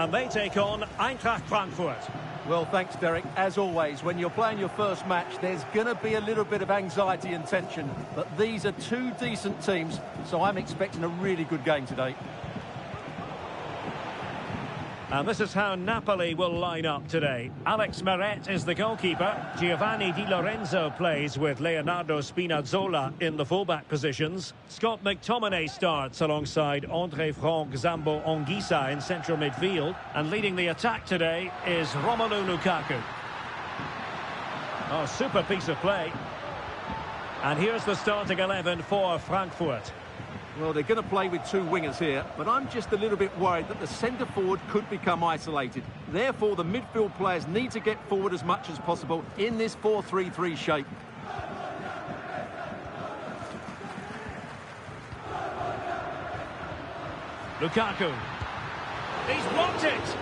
and they take on Eintracht Frankfurt. Well, thanks, Derek. As always, when you're playing your first match, there's going to be a little bit of anxiety and tension. But these are two decent teams, so I'm expecting a really good game today. And this is how Napoli will line up today. Alex Meret is the goalkeeper. Giovanni Di Lorenzo plays with Leonardo Spinazzola in the fullback positions. Scott McTominay starts alongside Andre Frank Zambo Anguissa in central midfield. And leading the attack today is Romelu Lukaku. Oh, super piece of play. And here's the starting 11 for Frankfurt. Well, they're going to play with two wingers here, but I'm just a little bit worried that the centre-forward could become isolated. Therefore, the midfield players need to get forward as much as possible in this 4-3-3 shape. Lukaku. He's blocked it.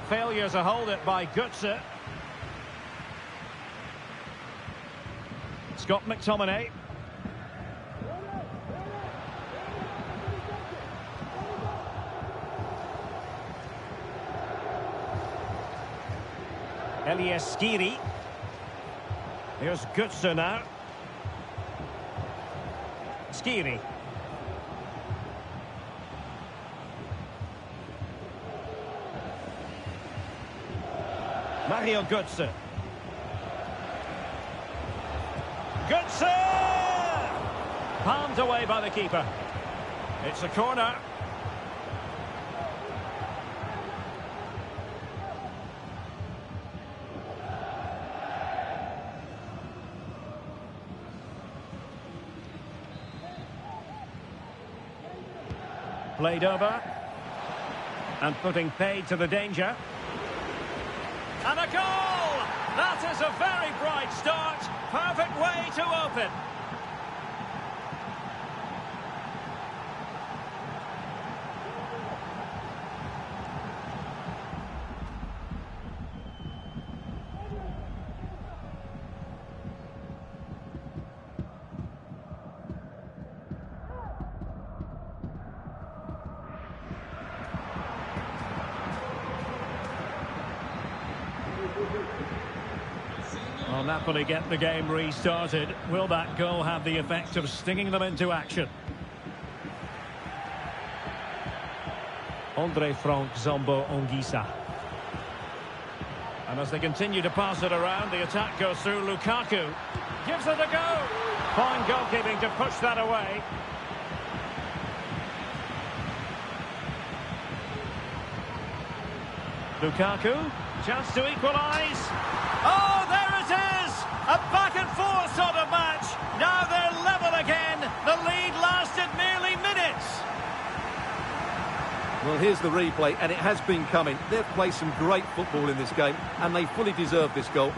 Failure to hold it by Götze. Scott McTominay. Elias Skiri. Here's Götze now. Skiri. Mario Götze. Götze! Palmed away by the keeper. It's a corner. Played over. And putting paid to the danger. And a goal! That is a very bright start. Perfect way to open. Well, Napoli get the game restarted. Will that goal have the effect of stinging them into action? Andre Frank Zambo Anguissa. And as they continue to pass it around, the attack goes through. Lukaku gives it a go. Fine goalkeeping to push that away. Lukaku, chance to equalise. Oh, there it is! A back-and-forth sort of match. Now they're level again. The lead lasted merely minutes. Well, here's the replay, and it has been coming. They've played some great football in this game, and they fully deserve this goal.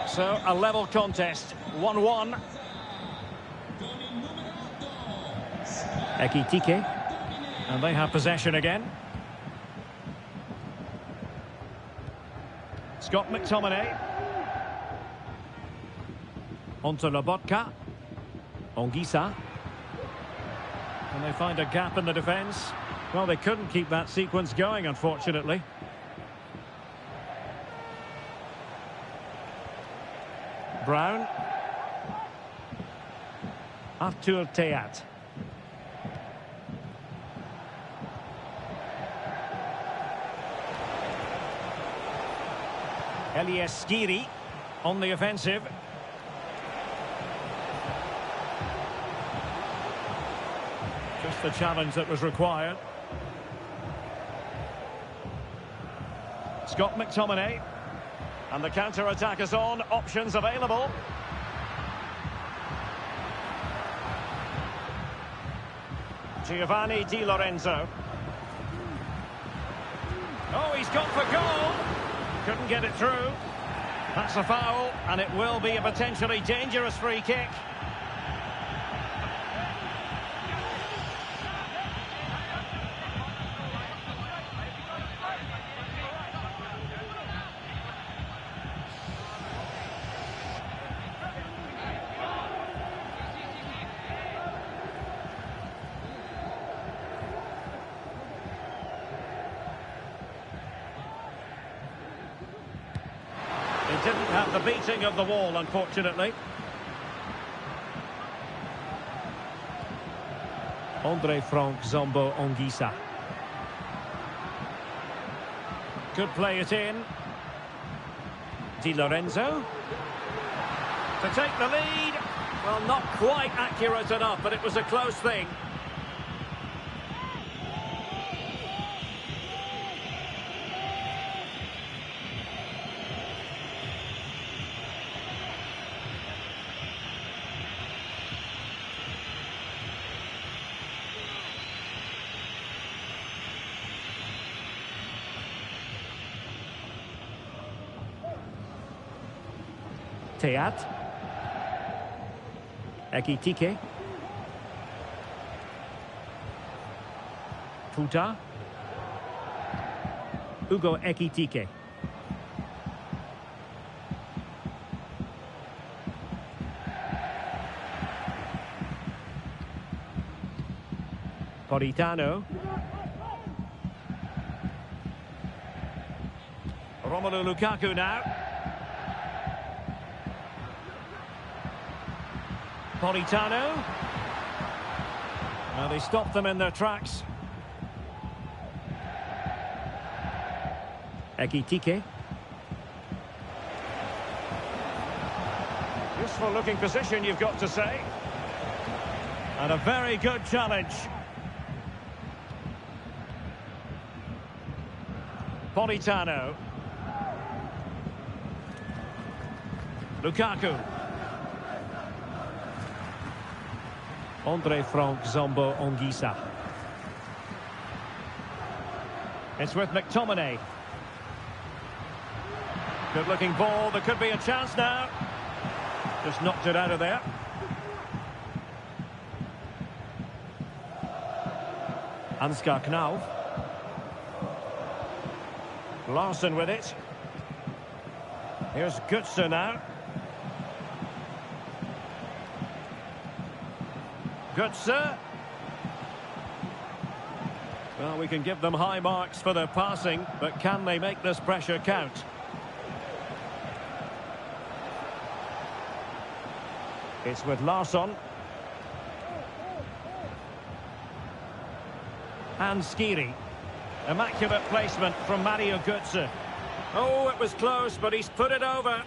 So, a level contest, 1-1. Ekitike. And they have possession again. Scott McTominay. Onto Lobotka. Anguissa. And they find a gap in the defence. Well, they couldn't keep that sequence going, unfortunately. Brown. Artur Teat. Elias Skiri on the offensive. Just the challenge that was required. Scott McTominay. And the counter-attack is on. Options available. Giovanni Di Lorenzo. Oh, he's gone for goal. Couldn't get it through. That's a foul, and it will be a potentially dangerous free kick. He didn't have the beating of the wall, unfortunately. Frank Zombo Anguissa. Could play it in. Di Lorenzo. To take the lead. Well, not quite accurate enough, but it was a close thing. Teat. Ekitike. Futa. Ugo Ekitike. Politano. Romelu Lukaku now. Politano. Well, they stopped them in their tracks. Ekitike. Useful looking position, you've got to say. And a very good challenge. Politano. Lukaku. Frank Zombo Anguissa. It's with McTominay. Good looking ball, there could be a chance now. Just knocked it out of there. Ansgar Knauf. Larson with it. Here's Götze now. Götze. Well, we can give them high marks for their passing, but can they make this pressure count? It's with Larsson. And Skiri. Immaculate placement from Mario Götze. Oh, it was close, but he's put it over.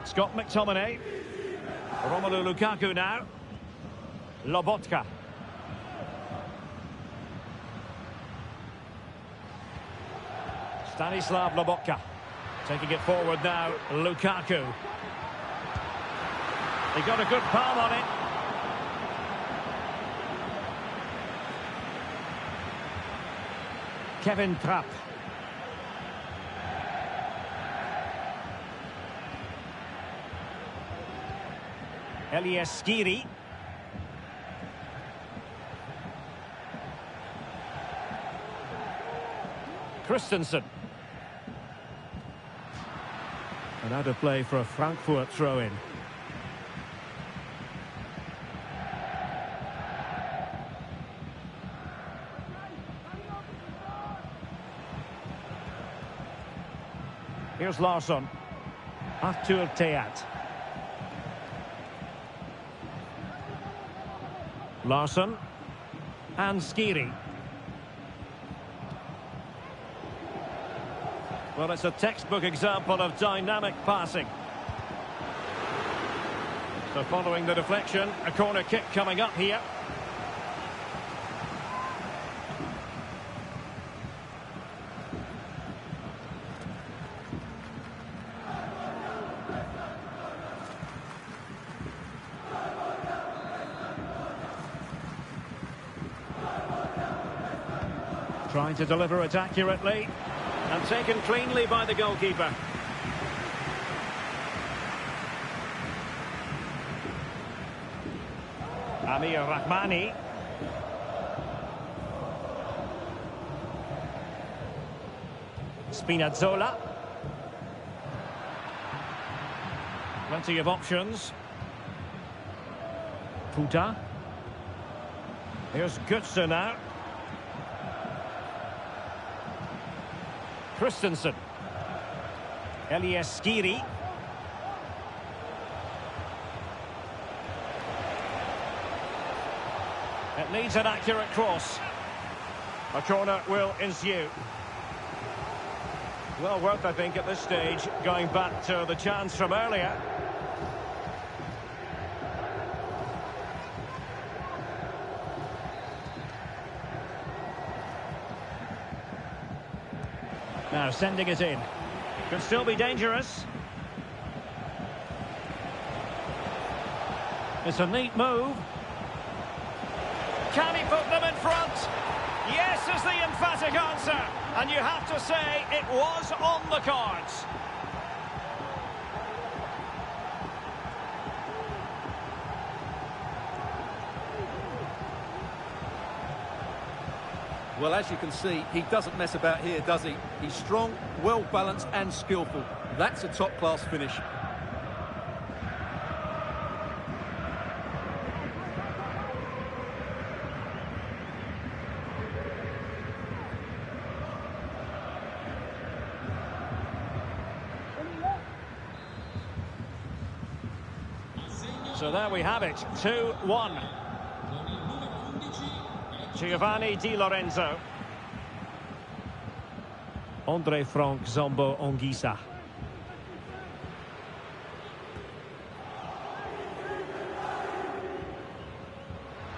Scott McTominay. Romelu Lukaku now. Lobotka. Stanislav Lobotka. Taking it forward now, Lukaku. He got a good palm on it. Kevin Trapp. Elias Skiri. Christensen. And out of play for a Frankfurt throw-in. Here's Larsson. Artur Teat. Larsson. And Skiri. Well, it's a textbook example of dynamic passing. So following the deflection, a corner kick coming up here. Trying to deliver it accurately. And taken cleanly by the goalkeeper. Amir Rahmani. Spinazzola. Plenty of options. Puta. Here's Götze now. Christensen. Elias Skiri. It needs an accurate cross. A corner will ensue. Well worth, I think, at this stage, going back to the chance from earlier. Now sending it in. Could still be dangerous. It's a neat move. Can he put them in front? Yes is the emphatic answer. And you have to say it was on the cards. Well, as you can see, he doesn't mess about here, does he? He's strong, well-balanced and skillful. That's a top-class finish. So there we have it, 2-1. Giovanni Di Lorenzo. Andre Frank Zombo Ongisa.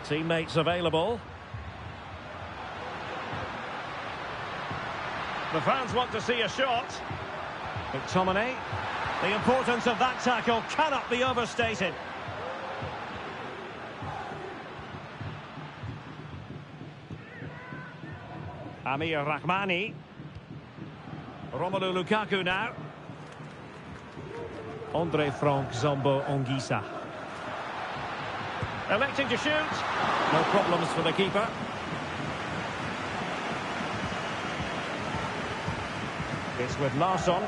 Teammates available. The fans want to see a shot. McTominay. The importance of that tackle cannot be overstated. Amir Rahmani. Romelu Lukaku now. Andre Frank Zombo Ongisa. Electing to shoot. No problems for the keeper. It's with Larsson.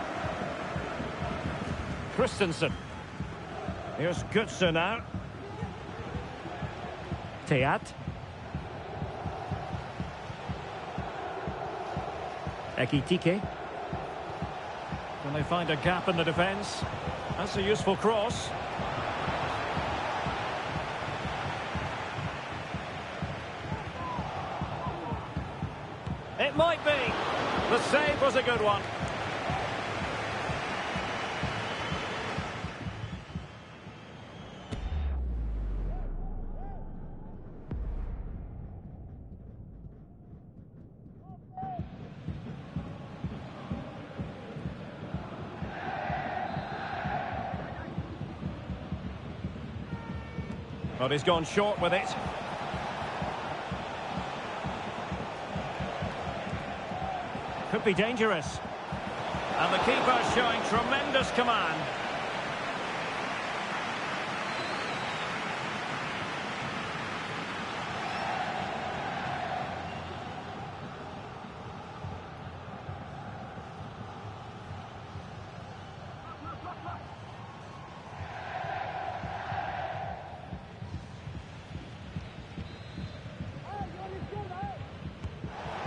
Christensen. Here's Götze now. Teat. Ekitike. Can they find a gap in the defence? That's a useful cross. It might be. The save was a good one. But he's gone short with it. Could be dangerous. And the keeper showing tremendous command.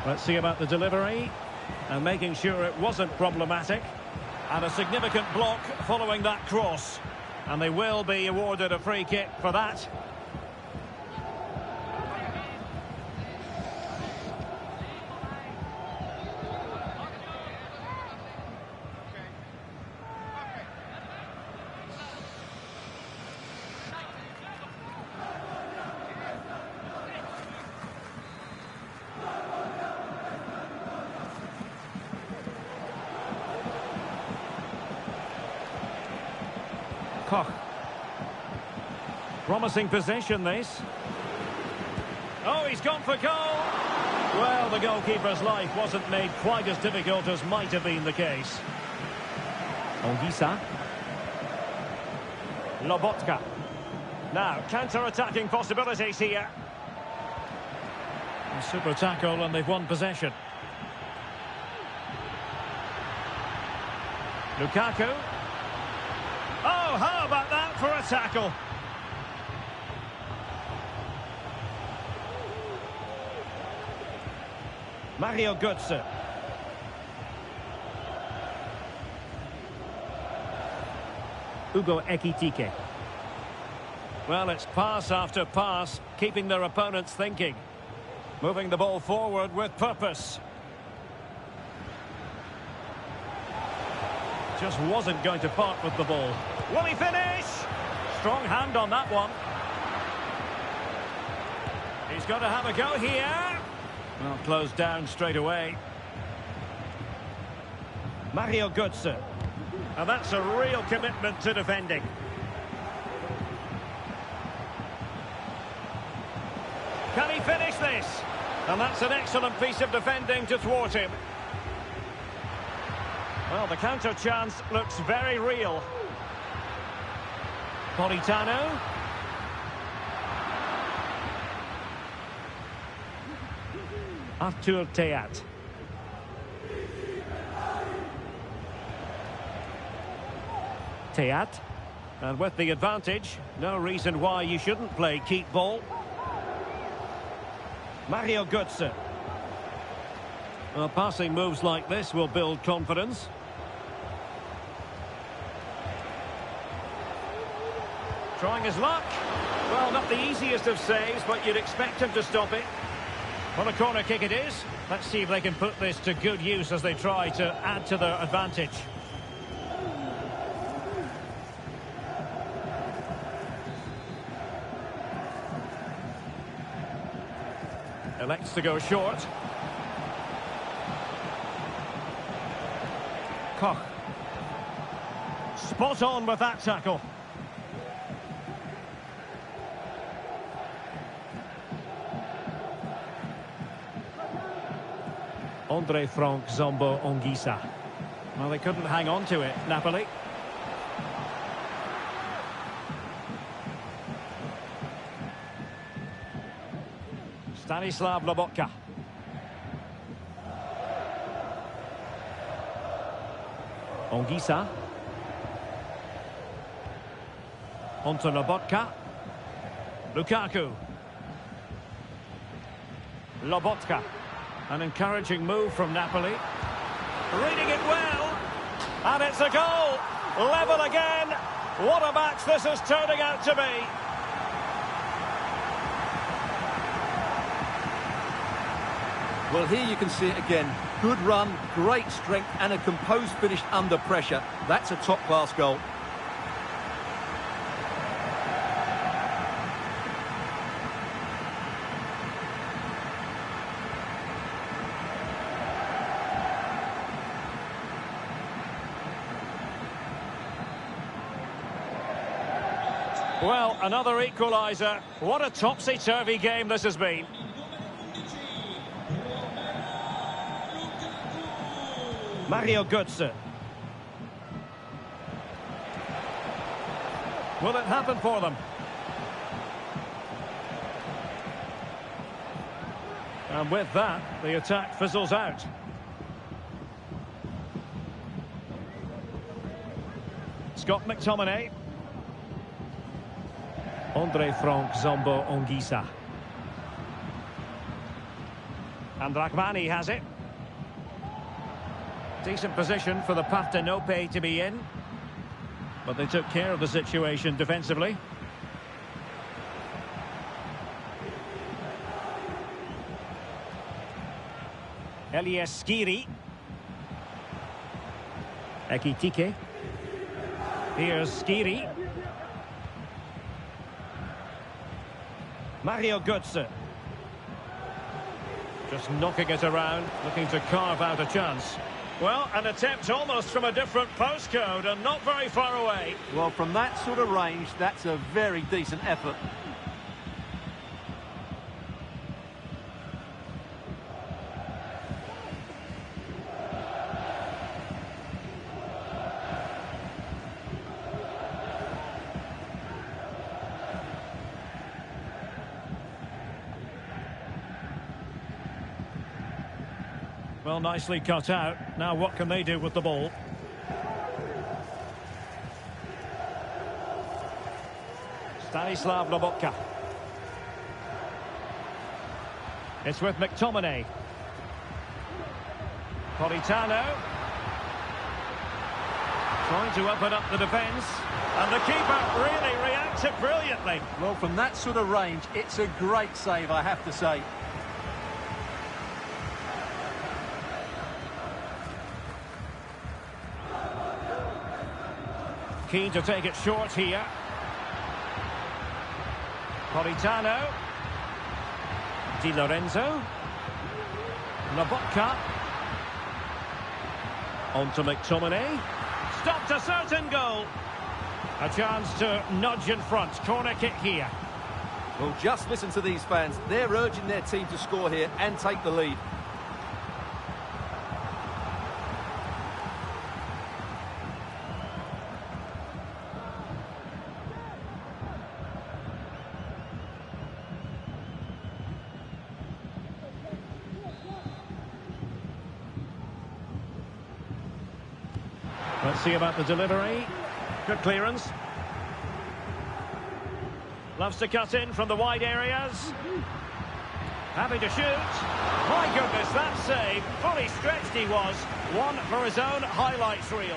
Let's see about the delivery. And making sure it wasn't problematic. And a significant block following that cross. And they will be awarded a free kick for that. Koch. Promising possession, this. Oh, he's gone for goal. Well, the goalkeeper's life wasn't made quite as difficult as might have been the case. Ongisa. Lobotka. Now, counter-attacking possibilities here. A super tackle and they've won possession. Lukaku. Oh, how about that for a tackle? Mario Götze. Hugo Ekitike. Well, it's pass after pass, keeping their opponents thinking. Moving the ball forward with purpose. Just wasn't going to part with the ball. Will he finish? Strong hand on that one. He's got to have a go here. Well, closed down straight away. Mario Götze. And that's a real commitment to defending. Can he finish this? And that's an excellent piece of defending to thwart him. Well, the counter chance looks very real. Politano. Artur Teat. Teat. And with the advantage, no reason why you shouldn't play keep ball. Mario Götze. Well, passing moves like this will build confidence. Trying his luck. Well, not the easiest of saves, but you'd expect him to stop it. Well, a corner kick it is. Let's see if they can put this to good use as they try to add to their advantage. Elects to go short. Koch. Spot on with that tackle. Frank Zombo Ongisa. Well, they couldn't hang on to it, Napoli. Stanislav Lobotka. Ongisa. Onto Lobotka. Lukaku. Lobotka. An encouraging move from Napoli. Reading it well. And it's a goal. Level again. What a match this is turning out to be. Well, here you can see it again. Good run, great strength, and a composed finish under pressure. That's a top-class goal. Well, another equaliser. What a topsy-turvy game this has been. Mario Götze. Will it happen for them? And with that, the attack fizzles out. Scott McTominay. Frank Zombo Ongisa. And Rahmani has it. Decent position for the Partenope to be in. But they took care of the situation defensively. Elias Skiri. Ekitike. Here's Skiri. Mario Götze. Just knocking it around, looking to carve out a chance. Well, an attempt almost from a different postcode and not very far away. Well, from that sort of range, that's a very decent effort. Well, nicely cut out. Now what can they do with the ball? Stanislav Lobotka. It's with McTominay. Politano. Trying to open up the defence. And the keeper really reacted brilliantly. Well, from that sort of range, it's a great save, I have to say. Keen to take it short here. Politano. Di Lorenzo. Lobotka. On to McTominay. Stopped a certain goal. A chance to nudge in front. Corner kick here. Well, just listen to these fans. They're urging their team to score here and take the lead. Let's see about the delivery. Good clearance. Loves to cut in from the wide areas. Happy to shoot. My goodness, that save. Fully stretched he was. One for his own highlights reel.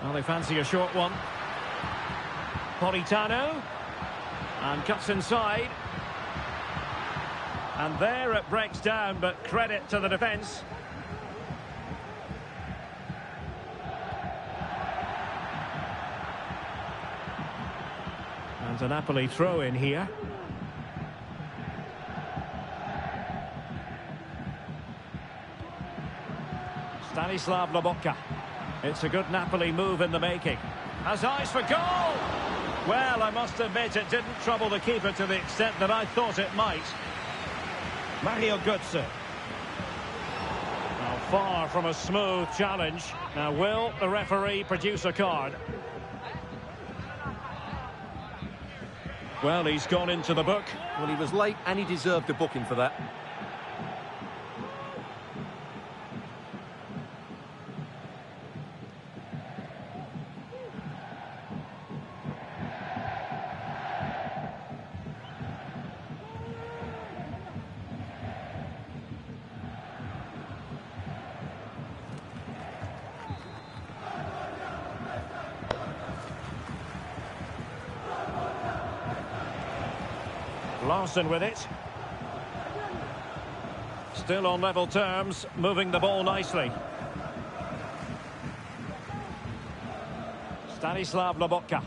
Well, they fancy a short one. Politano. And cuts inside. And there it breaks down, but credit to the defence. And a Napoli throw in here. Stanislav Lobotka. It's a good Napoli move in the making. Has eyes for goal! Well, I must admit it didn't trouble the keeper to the extent that I thought it might. Mario Götze. Now, far from a smooth challenge. Now, will the referee produce a card? Well, he's gone into the book. Well, he was late and he deserved a booking for that. Larson with it. Still on level terms, moving the ball nicely. Stanislav Lobotka.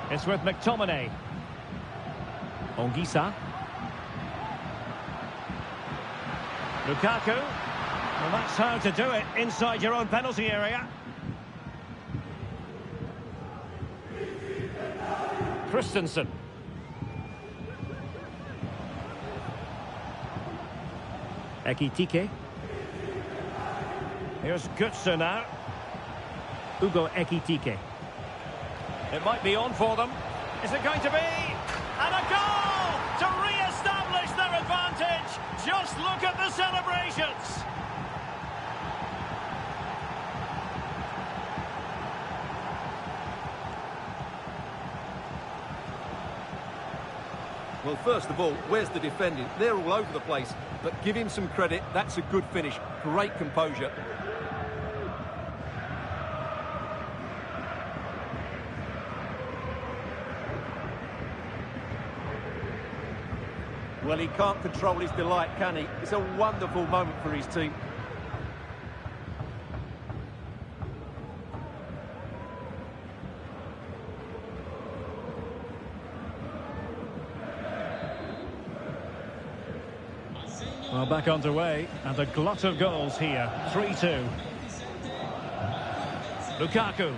It's with McTominay. Ongisa. Lukaku. Well, that's how to do it inside your own penalty area. Christensen. Ekitike. Here's Götze now. Ugo Ekitike. It might be on for them. Is it going to be? And a goal to re-establish their advantage. Just look at the celebrations. Well, first of all, where's the defending? They're all over the place. But give him some credit. That's a good finish. Great composure. Well, he can't control his delight, can he? It's a wonderful moment for his team. Well, back underway, and a glut of goals here. 3-2. Lukaku.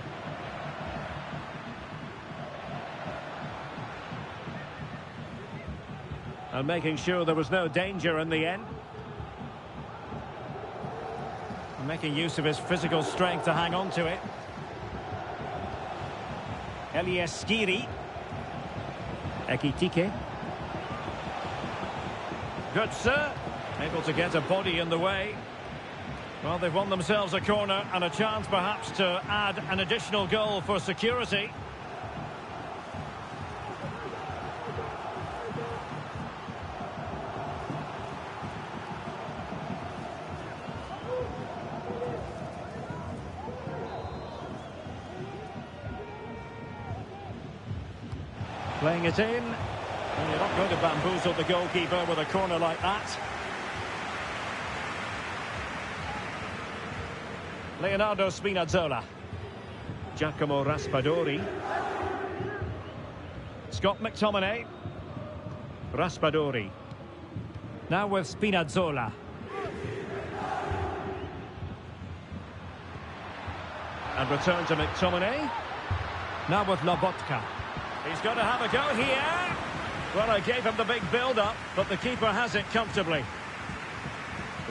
And making sure there was no danger in the end. Making use of his physical strength to hang on to it. Elias Skiri. Ekitike. Good, sir. Able to get a body in the way. Well, they've won themselves a corner and a chance perhaps to add an additional goal for security. Playing it in. And you're not going to bamboozle the goalkeeper with a corner like that. Leonardo Spinazzola. Giacomo Raspadori. Scott McTominay. Raspadori. Now with Spinazzola. And return to McTominay. Now with Lobotka. He's going to have a go here. Well, I gave him the big build-up, but the keeper has it comfortably.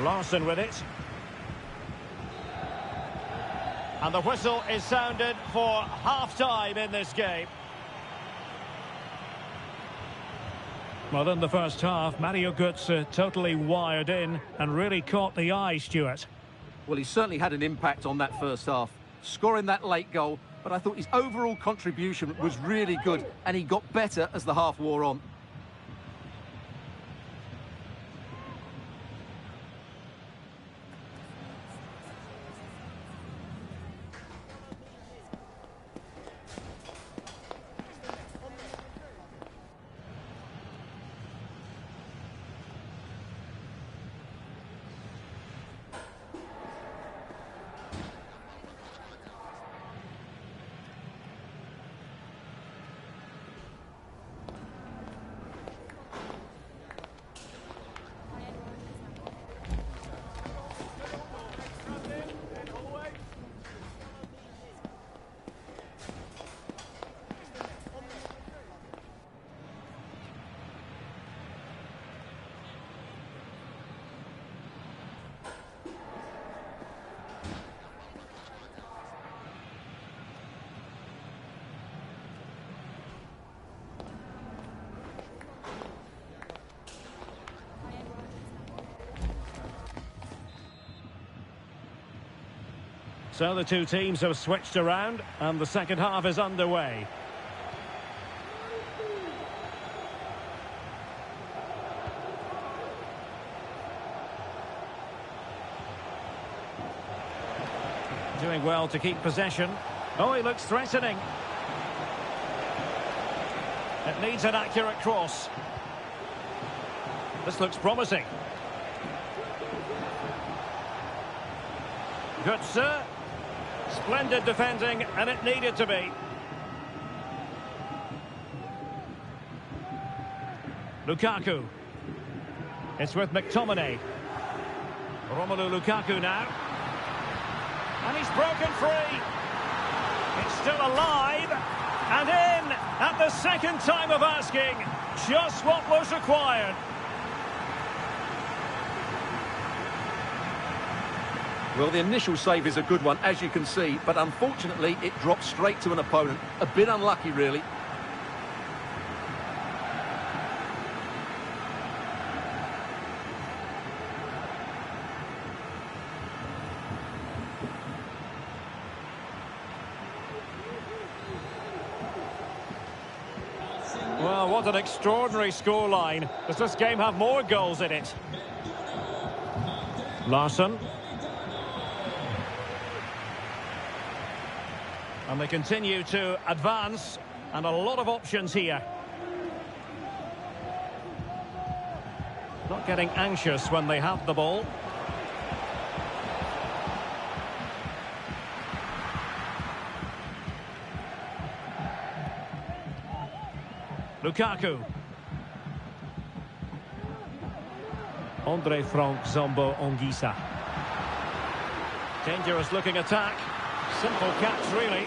Larson with it. And the whistle is sounded for half-time in this game. Well, in the first half, Mario Götze totally wired in and really caught the eye, Stuart. Well, he certainly had an impact on that first half, scoring that late goal, but I thought his overall contribution was really good, and he got better as the half wore on. So the two teams have switched around and the second half is underway. Doing well to keep possession. Oh, he looks threatening. It needs an accurate cross. This looks promising. Good, sir. Splendid defending, and it needed to be. Lukaku. It's with McTominay. Romelu Lukaku now. And he's broken free. It's still alive. And in at the second time of asking. Just what was required. Well, the initial save is a good one, as you can see, but unfortunately it dropped straight to an opponent. A bit unlucky, really. Well, what an extraordinary scoreline. Does this game have more goals in it? Larson. And they continue to advance, and a lot of options here. Not getting anxious when they have the ball. Lukaku. Andre Frank Zombo Ongisa. Dangerous looking attack. Simple catch, really.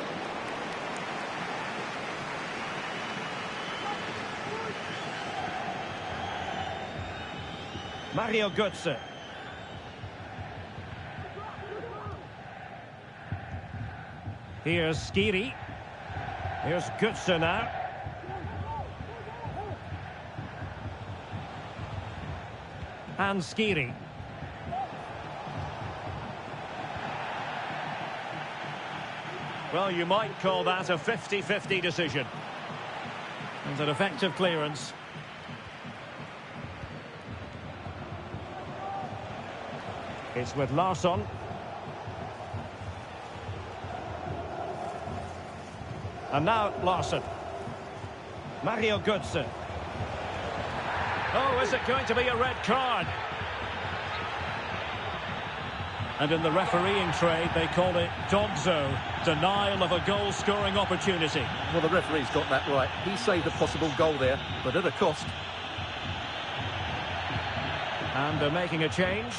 Mario Götze. Here's Skiri. Here's Götze now. And Skiri. Well, you might call that a 50-50 decision. And an effective clearance. It's with Larsson. And now Larsson. Mario Götze. Oh, is it going to be a red card? And in the refereeing trade, they call it dogzo, denial of a goal-scoring opportunity. Well, the referee's got that right. He saved a possible goal there, but at a cost. And they're making a change.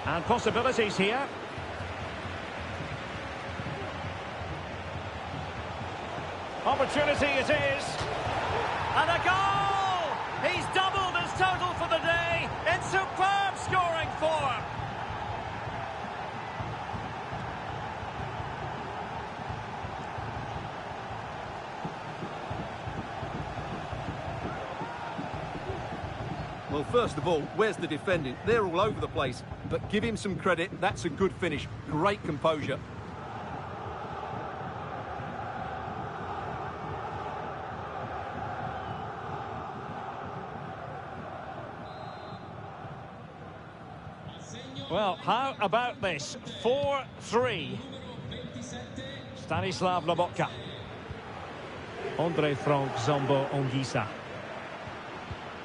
And possibilities here. Opportunity it is. And a goal! He's doubled his total for the day in superb scoring form. Well, first of all, where's the defending? They're all over the place. But give him some credit. That's a good finish. Great composure. Well, how about this? 4-3. Stanislav Lobotka. Andre Frank Zombo Ongisa.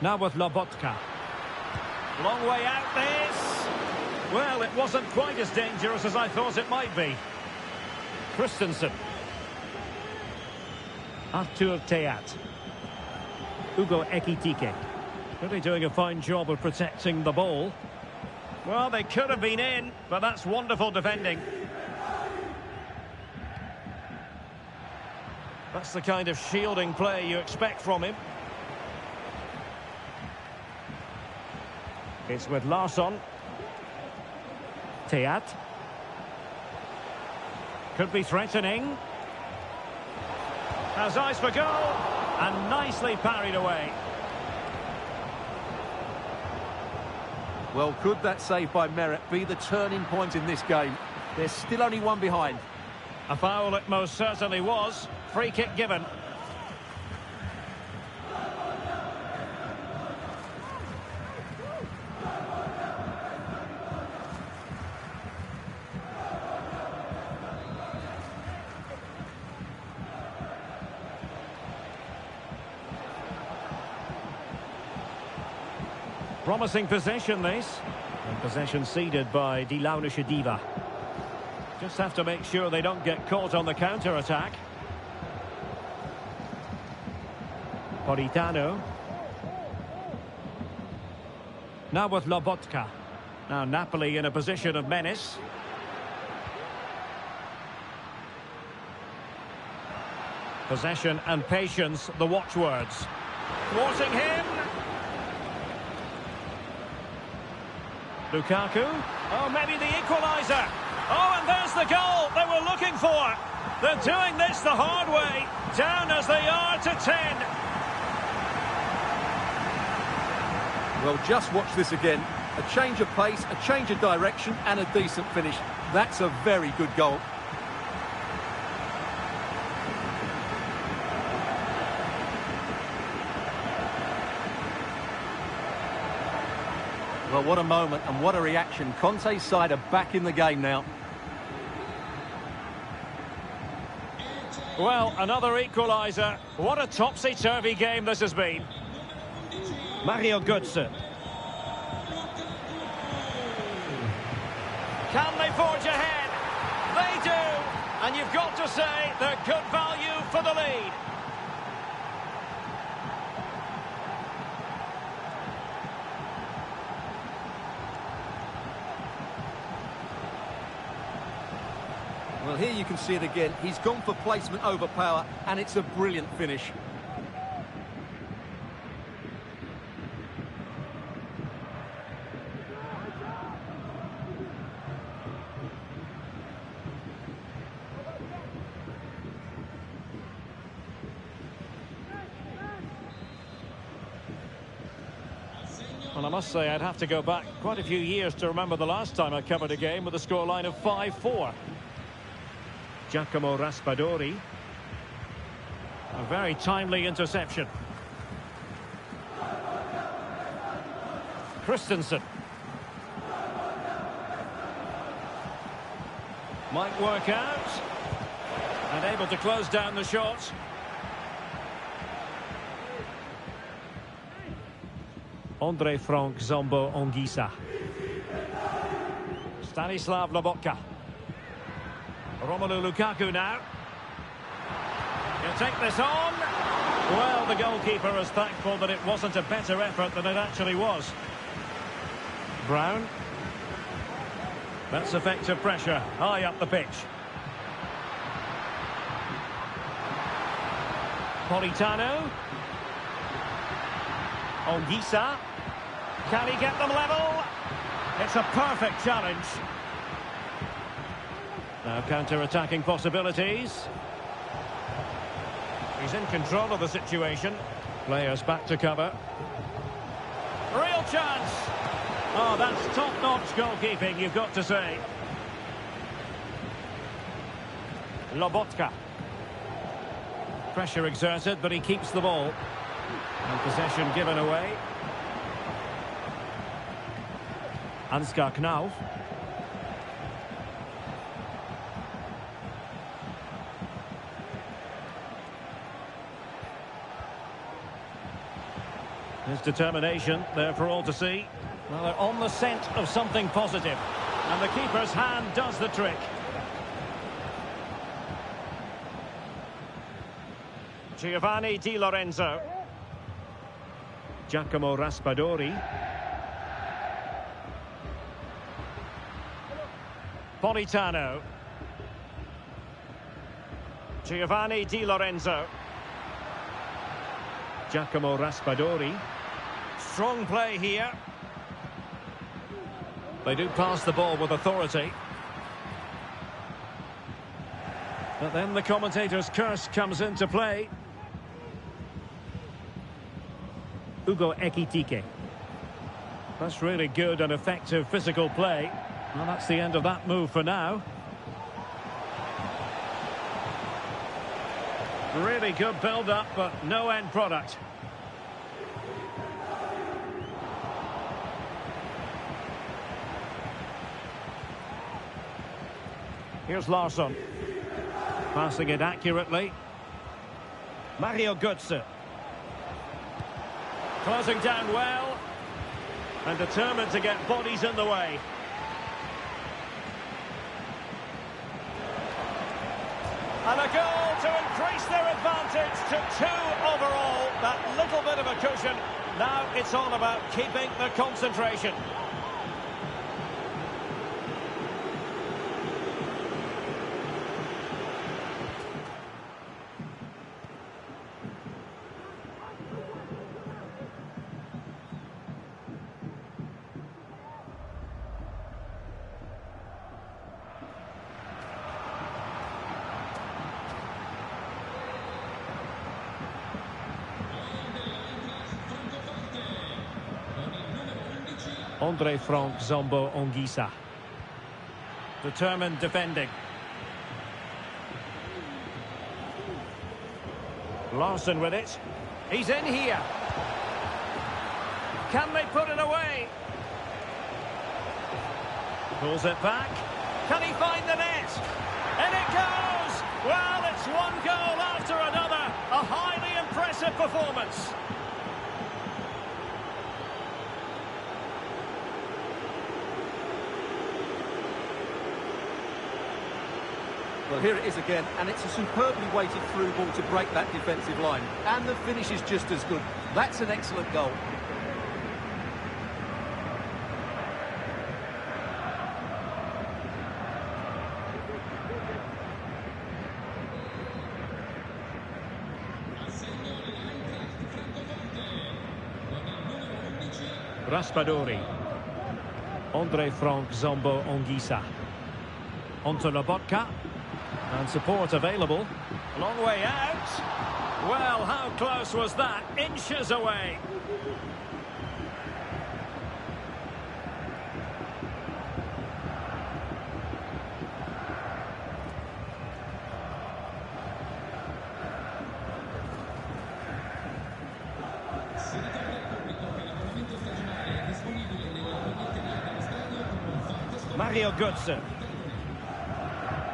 Now with Lobotka. Long way out this. Well, it wasn't quite as dangerous as I thought it might be. Christensen. Artur Teat. Ugo Ekitike. Really doing a fine job of protecting the ball. Well, they could have been in, but that's wonderful defending. That's the kind of shielding play you expect from him. It's with Larsson. Teat. Could be threatening. Has eyes for goal. And nicely parried away. Well, could that save by Meret be the turning point in this game? There's still only one behind. A foul it most certainly was. Free kick given. Promising possession, this. And possession ceded by Di Laune-Shediva. Just have to make sure they don't get caught on the counter-attack. Politano. Now with Lobotka. Now Napoli in a position of menace. Possession and patience, the watchwords. Thwarting him. Lukaku. Oh, maybe the equaliser. Oh, and there's the goal they were looking for. They're doing this the hard way. Down as they are to 10. Well, just watch this again. A change of pace, a change of direction, and a decent finish. That's a very good goal. Well, what a moment and what a reaction. Conte's side are back in the game now. Well, another equaliser. What a topsy-turvy game this has been. Mario Götze. Can they forge ahead? They do. And you've got to say they're good value for the lead. Well, here you can see it again. He's gone for placement over power, and it's a brilliant finish. Well, I must say I'd have to go back quite a few years to remember the last time I covered a game with a scoreline of 5-4. Giacomo Raspadori. A very timely interception. Christensen. Might work out. And able to close down the shot. Andre Frank Zombo Ongisa. Stanislav Lobotka. Romelu Lukaku now. He'll take this on. Well, the goalkeeper is thankful that it wasn't a better effort than it actually was. Brown. That's effective pressure, high up the pitch. Politano. Ongisa. Can he get them level? It's a perfect challenge. Now counter-attacking possibilities. He's in control of the situation. Players back to cover. Real chance. Oh, that's top-notch goalkeeping, you've got to say. Lobotka. Pressure exerted, but he keeps the ball. And possession given away. Ansgar Knauf. His determination there for all to see. Well, they're on the scent of something positive. And the keeper's hand does the trick. Giovanni Di Lorenzo. Giacomo Raspadori. Politano. Giovanni Di Lorenzo. Giacomo Raspadori. Strong play here. They do pass the ball with authority. But then the commentator's curse comes into play. Ugo Ekitike. That's really good and effective physical play. Well, that's the end of that move for now. Really good build-up, but no end product. Here's Larsson. Passing it accurately. Mario Götze. Closing down well. And determined to get bodies in the way. And a goal to increase their advantage to 2 overall. That little bit of a cushion. Now it's all about keeping the concentration. Andre Frank Zombo Ongisa. Determined defending. Larsson with it. He's in here. Can they put it away? Pulls it back. Can he find the net? And it goes! Well, it's one goal after another. A highly impressive performance. Well, here it is again, and it's a superbly weighted through ball to break that defensive line. And the finish is just as good. That's an excellent goal. Raspadori. Andre Frank Zombo Ongisa. Onto Lobotka. And support available. Long way out. Well, how close was that? Inches away. Mario Götze.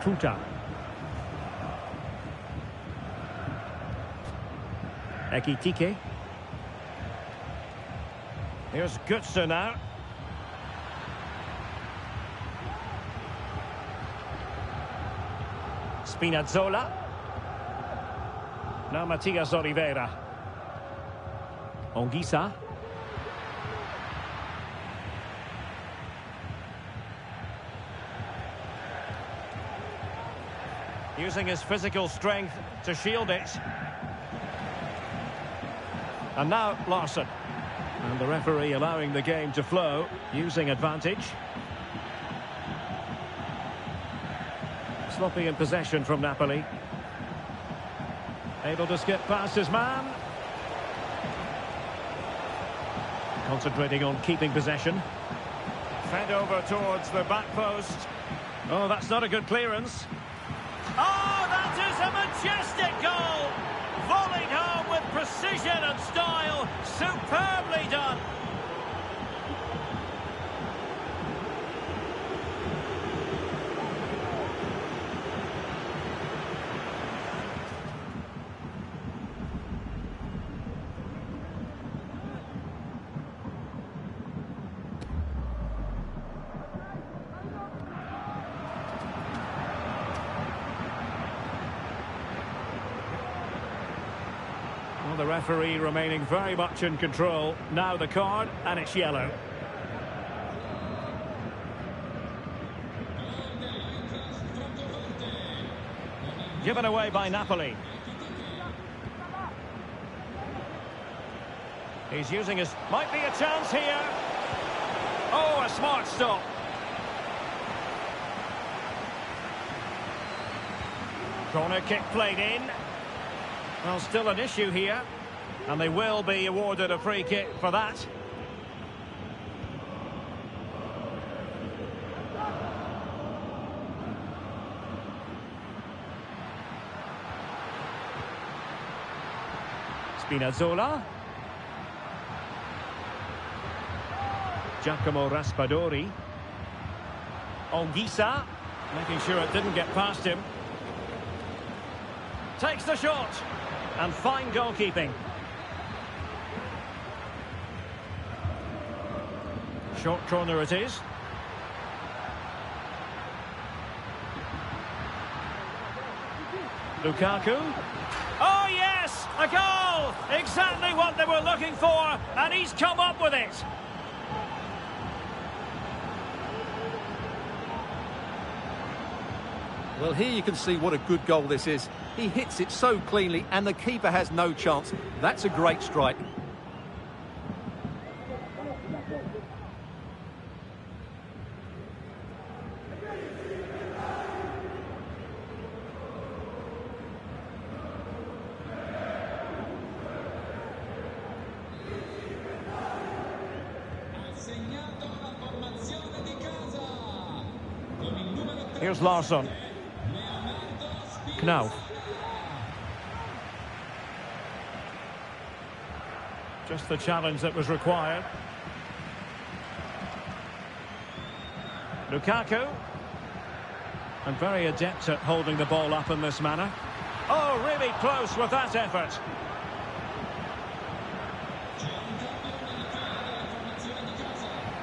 Futa. Ekitike. Here's Götze now. Spinazzola. Now Matias Oliveira. Ongisa. Using his physical strength to shield it. And now Larsson. And the referee allowing the game to flow, using advantage. Sloppy in possession from Napoli. Able to skip past his man. Concentrating on keeping possession. Fed over towards the back post. Oh, that's not a good clearance. Oh, that is a majestic goal! Volleyed home with precision and style. Superbly done. Well, the referee remaining very much in control. Now the card, and it's yellow. Given away by Napoli. He's using his... Might be a chance here. Oh, a smart stop. Corner kick played in. Well, still an issue here, and they will be awarded a free kick for that. Spinazzola. Giacomo Raspadori. Ongisa, making sure it didn't get past him. Takes the shot. And fine goalkeeping. Short corner it is. Lukaku. Oh yes, a goal! Exactly what they were looking for, and he's come up with it. Well, here you can see what a good goal this is. He hits it so cleanly, and the keeper has no chance. That's a great strike. Here's Larsson. Knauf. Just the challenge that was required. Lukaku. And very adept at holding the ball up in this manner. Oh, really close with that effort.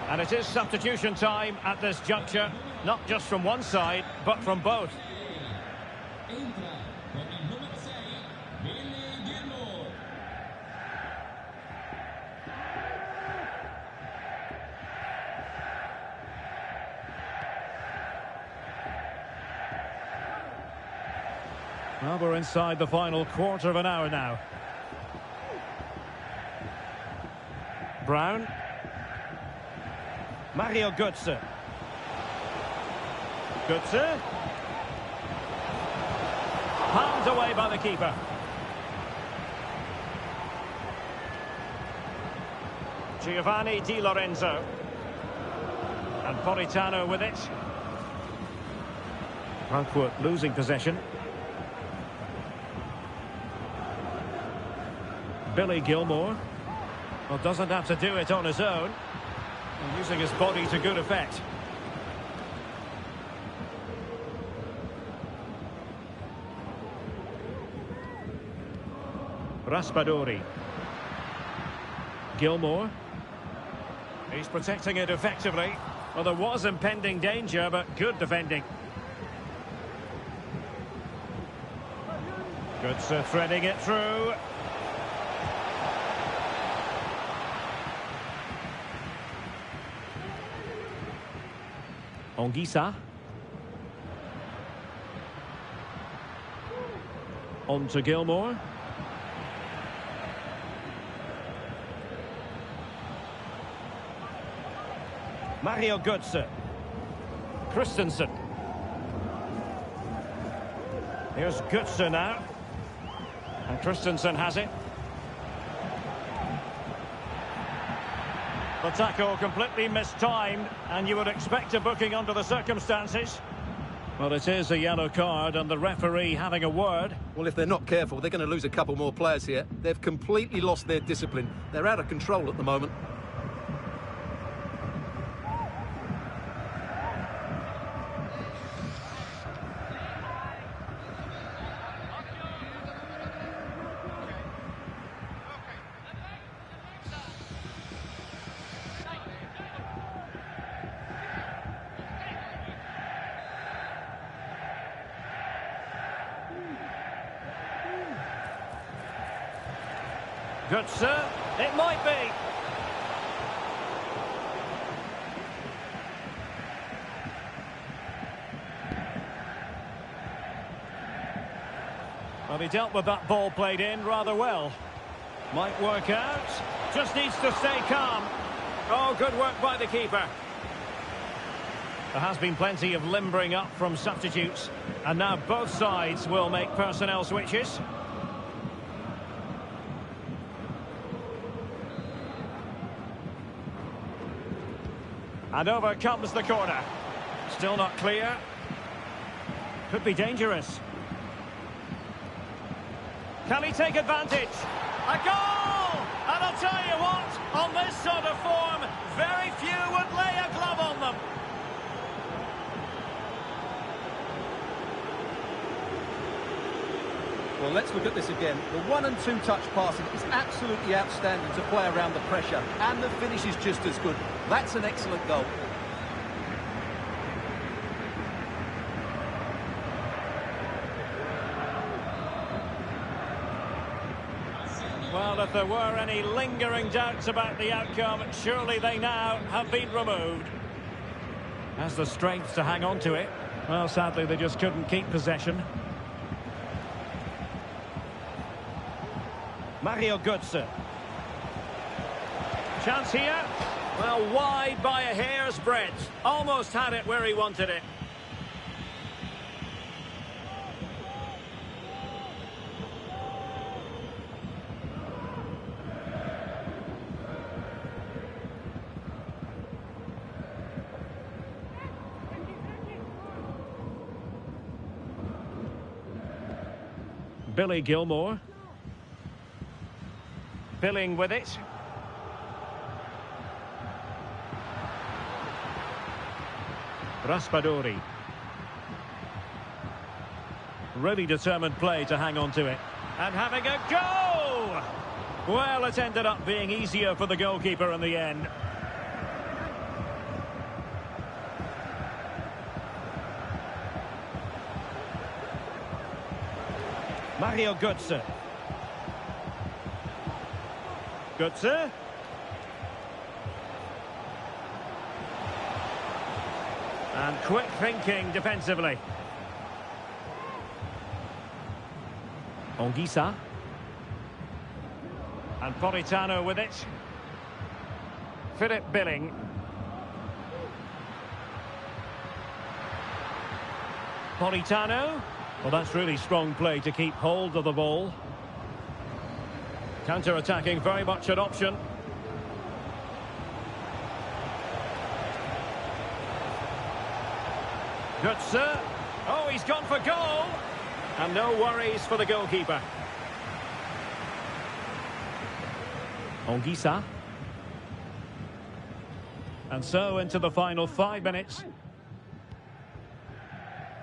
And it is substitution time at this juncture. Not just from one side, but from both. Well, we're inside the final quarter of an hour now. Brown. Mario Götze. Götze. Palmed away by the keeper. Giovanni Di Lorenzo. And Politano with it. Frankfurt losing possession. Billy Gilmore. Well, doesn't have to do it on his own. And using his body to good effect. Raspadori. Gilmore. He's protecting it effectively. Well, there was impending danger, but good defending. Götze threading it through. Onguisa. On to Gilmore. Mario Götze. Christensen. Here's Götze now. And Christensen has it. The tackle completely mistimed, and you would expect a booking under the circumstances. Well, it is a yellow card, and the referee having a word. Well, if they're not careful, they're going to lose a couple more players here. They've completely lost their discipline. They're out of control at the moment. Götze, it might be. Well, he dealt with that ball played in rather well. Might work out. Just needs to stay calm. Oh, good work by the keeper. There has been plenty of limbering up from substitutes. And now both sides will make personnel switches. And over comes the corner. Still not clear. Could be dangerous. Can he take advantage? A goal! And I'll tell you what, on this sort of form, very few would lay a glove on them. Well, let's look at this again. The 1- and 2-touch passing is absolutely outstanding to play around the pressure. And the finish is just as good. That's an excellent goal. Well, if there were any lingering doubts about the outcome, surely they now have been removed. Has the strength to hang on to it. Well, sadly, they just couldn't keep possession. Mario Götze. Chance here. Well, wide by a hair's breadth. Almost had it where he wanted it. Billy Gilmore. Billing with it. Raspadori. Really determined play to hang on to it. And having a go! Well, it ended up being easier for the goalkeeper in the end. Mario Götze. Götze. And quick thinking defensively. Onguisa. And Politano with it. Philip Billing. Politano. Well, that's really strong play to keep hold of the ball. Counter-attacking, very much an option. Götze. Oh, he's gone for goal. And no worries for the goalkeeper. Ongisa. And so into the final 5 minutes.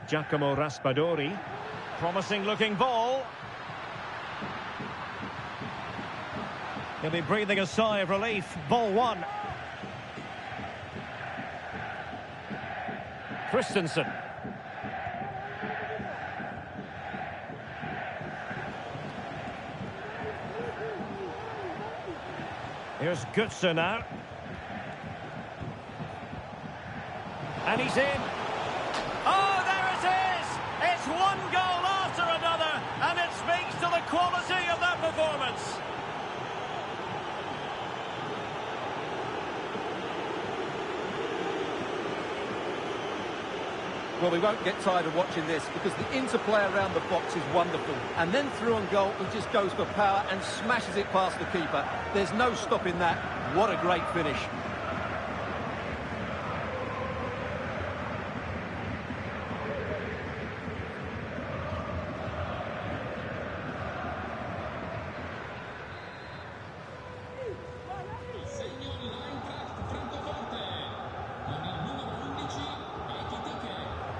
Giacomo Raspadori. Promising looking ball. He'll be breathing a sigh of relief. Ball one. Christensen. Here's Götze now. And he's in. Oh, there it is! It's one goal after another, and it speaks to the quality of that performance. Well, we won't get tired of watching this because the interplay around the box is wonderful. And then through on goal, he just goes for power and smashes it past the keeper. There's no stopping that. What a great finish.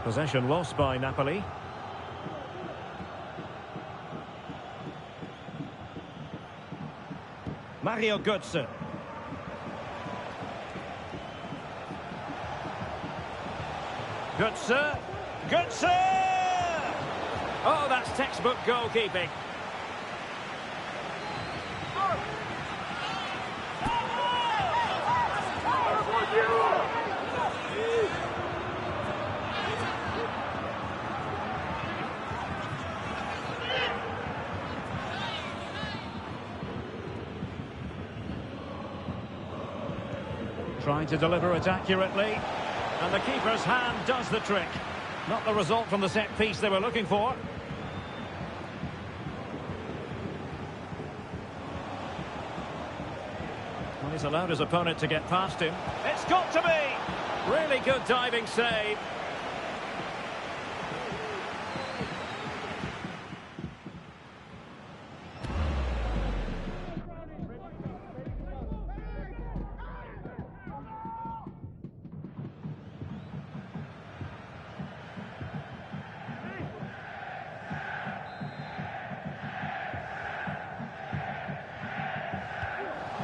Possession lost by Napoli. Mario Götze. Götze. Götze! Oh, that's textbook goalkeeping. Trying to deliver it accurately. And the keeper's hand does the trick. Not the result from the set piece they were looking for. Well, he's allowed his opponent to get past him. It's got to be! Really good diving save.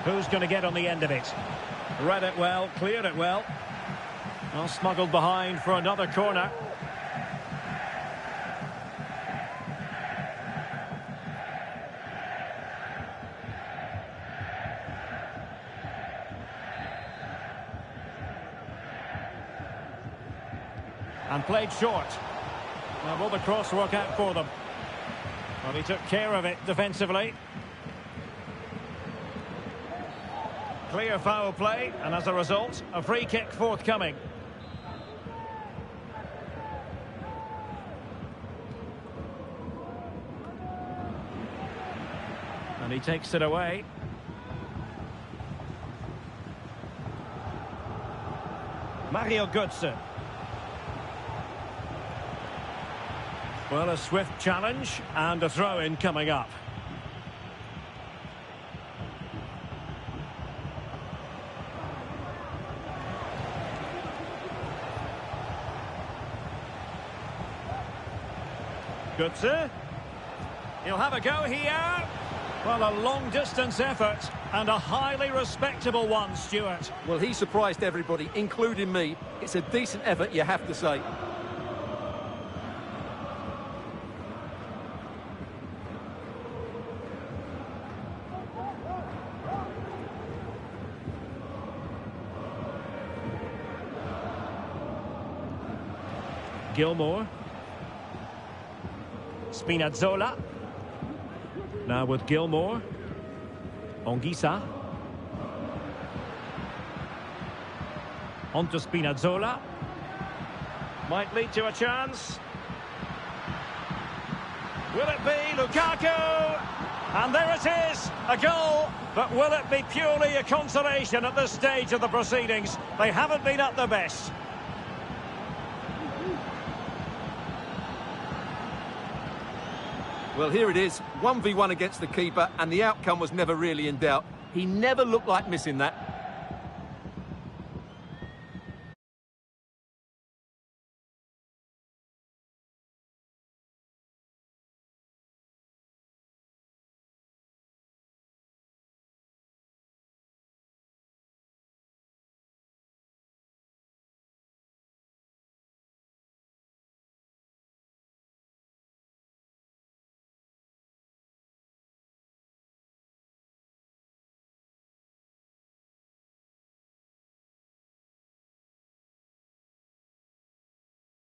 Who's going to get on the end of it? Read it well, cleared it well. Well, smuggled behind for another corner. And played short. Now will the cross work out for them? Well, he took care of it defensively. Clear foul play, and as a result, a free kick forthcoming. And he takes it away. Mario Götze. Well, a swift challenge and a throw-in coming up. Götze. He'll have a go here. Well, a long-distance effort and a highly respectable one, Stuart. Well, he surprised everybody, including me. It's a decent effort, you have to say. Gilmour. Spinazzola. Now with Gilmour. Ongisa. On to Spinazzola. Might lead to a chance. Will it be Lukaku? And there it is, a goal. But will it be purely a consolation at this stage of the proceedings? They haven't been at their best. Well, here it is, 1v1 against the keeper, and the outcome was never really in doubt. He never looked like missing that.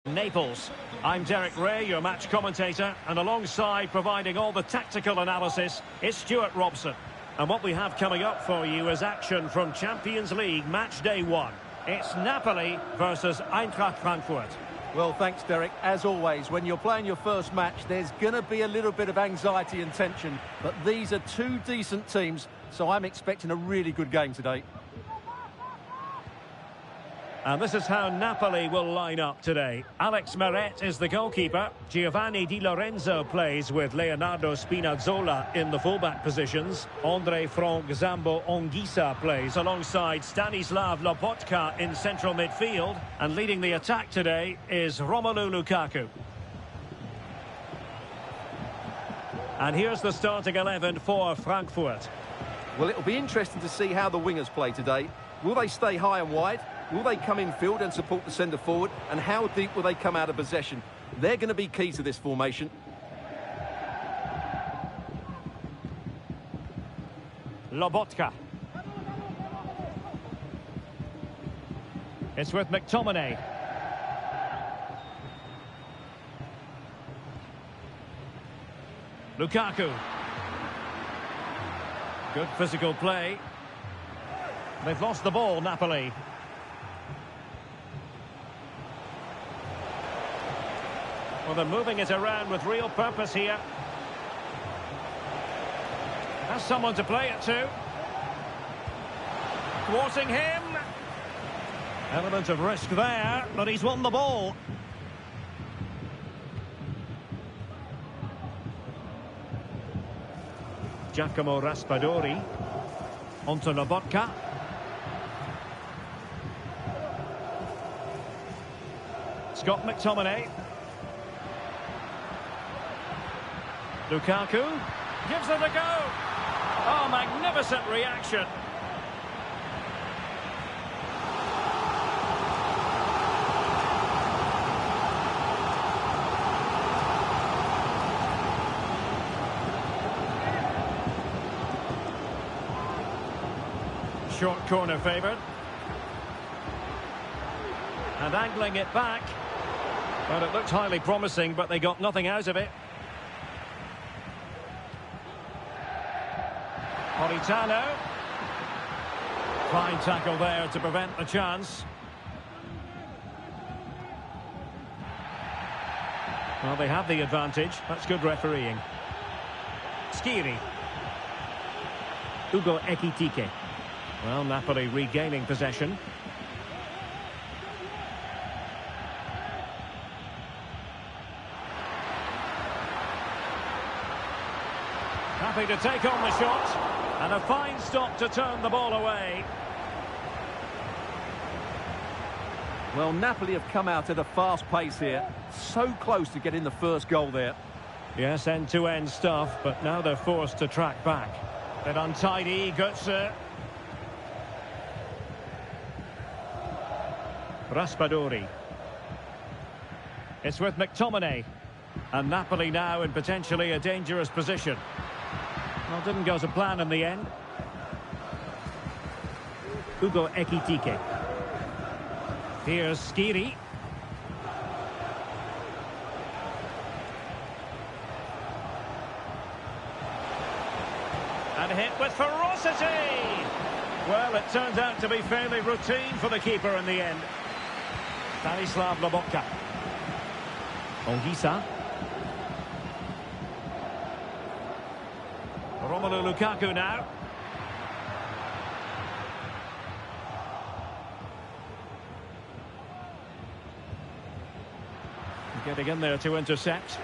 Naples. I'm Derek Ray, your match commentator, and alongside providing all the tactical analysis is Stuart Robson. And what we have coming up for you is action from Champions League match day 1. It's Napoli versus Eintracht Frankfurt. Well, thanks, Derek. As always, when you're playing your first match, there's going to be a little bit of anxiety and tension, but these are two decent teams, so I'm expecting a really good game today. And this is how Napoli will line up today. Alex Meret is the goalkeeper. Giovanni Di Lorenzo plays with Leonardo Spinazzola in the fullback positions. Andre Frank Zambo Anguissa plays alongside Stanislav Lobotka in central midfield. And leading the attack today is Romelu Lukaku. And here's the starting 11 for Frankfurt. Well, it'll be interesting to see how the wingers play today. Will they stay high and wide? Will they come in field and support the centre forward? And how deep will they come out of possession? They're going to be key to this formation. Lobotka. It's with McTominay. Lukaku. Good physical play. They've lost the ball, Napoli. Well, they're moving it around with real purpose here. Has someone to play it to. Thwarting him. Element of risk there, but he's won the ball. Giacomo Raspadori. Onto Lobotka. Scott McTominay. Lukaku gives it a go. Oh, magnificent reaction. Short corner favoured. And angling it back. Well, it looked highly promising, but they got nothing out of it. Politano. Fine tackle there to prevent the chance. Well, they have the advantage. That's good refereeing. Skiri. Ugo Ekitike. Well, Napoli regaining possession. Happy to take on the shot. And a fine stop to turn the ball away. Well, Napoli have come out at a fast pace here. So close to getting the first goal there. Yes, end-to-end stuff, but now they're forced to track back. Bit untidy, Götze. Raspadori. It's with McTominay. And Napoli now in potentially a dangerous position. Well, didn't go to plan in the end. Ugo Ekitike. Here's Skiri. And hit with ferocity. Well, it turns out to be fairly routine for the keeper in the end. Stanislav Lobotka. Anguissa. Romelu Lukaku now. Getting in there to intercept.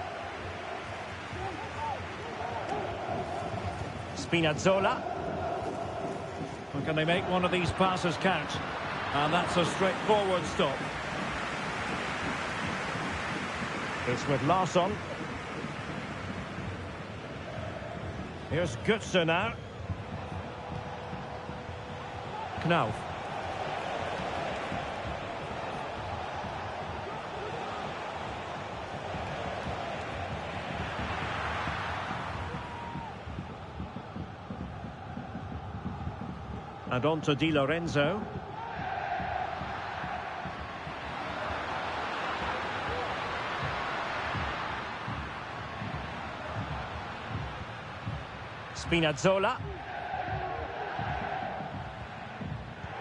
Spinazzola. Well, can they make one of these passes count? And that's a straightforward stop. It's with Larsson. Here's Götze now. Knauf. And on to Di Lorenzo. Spinazzola.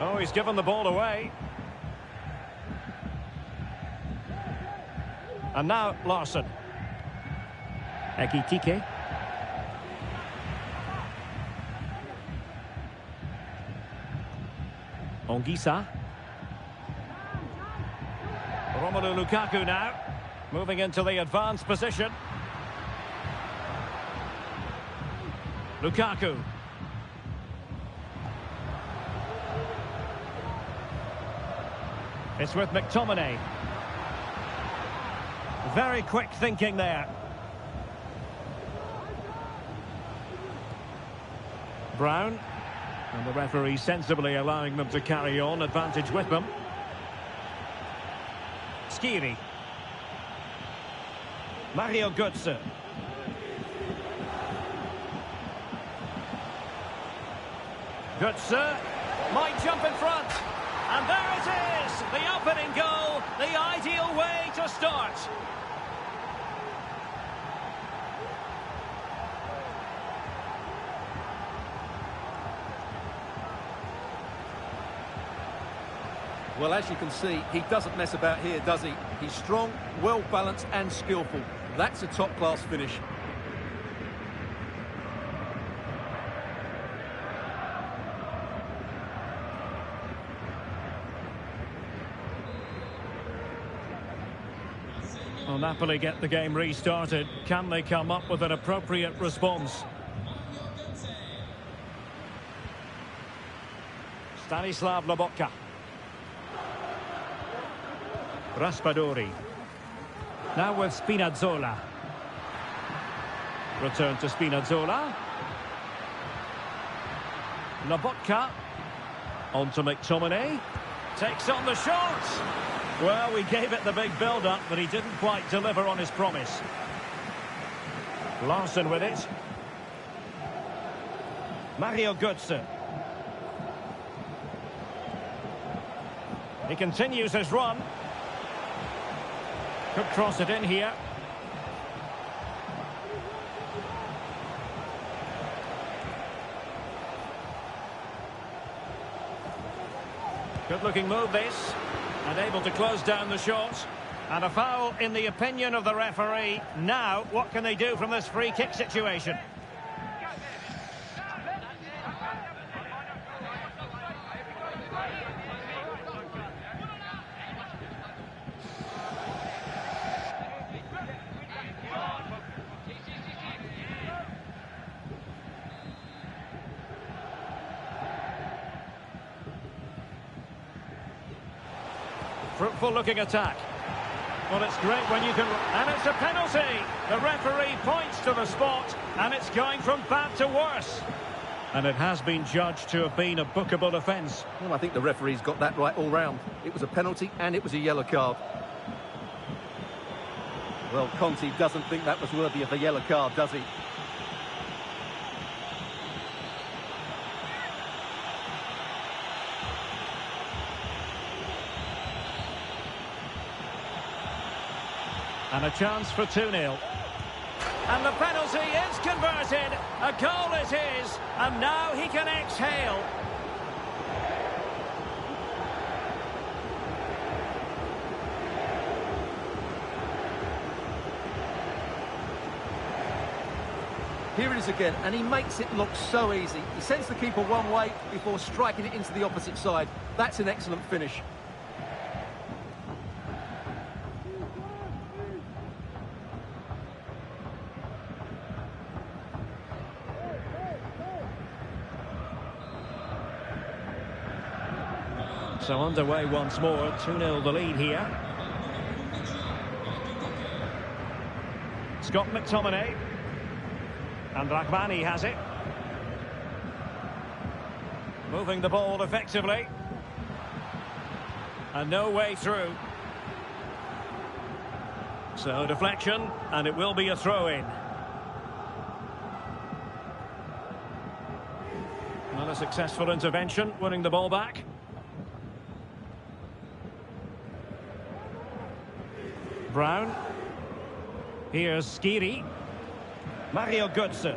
Oh, he's given the ball away. And now Larsson. Ekitike. Ongisa. Romelu Lukaku now. Moving into the advanced position. Lukaku. It's with McTominay. Very quick thinking there. Brown. And the referee sensibly allowing them to carry on, advantage with them. Skiri. Mario Götze. Götze might jump in front. And there it is! The opening goal, the ideal way to start. Well, as you can see, he doesn't mess about here, does he? He's strong, well-balanced and skillful. That's a top-class finish. Well, Napoli get the game restarted. Can they come up with an appropriate response? Stanislav Lobotka. Raspadori. Now with Spinazzola. Return to Spinazzola. Lobotka. On to McTominay. Takes on the shot. Well, we gave it the big build-up, but he didn't quite deliver on his promise. Larsson with it. Mario Götze. He continues his run. Could cross it in here. Good looking move this. And able to close down the shot. And a foul in the opinion of the referee. Now, what can they do from this free kick situation? Fruitful looking attack. Well, it's great when you can... And it's a penalty! The referee points to the spot, and it's going from bad to worse. And it has been judged to have been a bookable offence. Well, I think the referee's got that right all round. It was a penalty and it was a yellow card. Well, Conte doesn't think that was worthy of a yellow card, does he? And a chance for 2-0. And the penalty is converted. A goal is his. And now he can exhale. Here it is again, and he makes it look so easy. He sends the keeper one way before striking it into the opposite side. That's an excellent finish. So underway once more, 2-0 the lead here. Scott McTominay. And Rahmani has it. Moving the ball effectively. And no way through. So deflection, and it will be a throw-in. Not a successful intervention, winning the ball back. Brown. Here's Skiri. Mario Götze.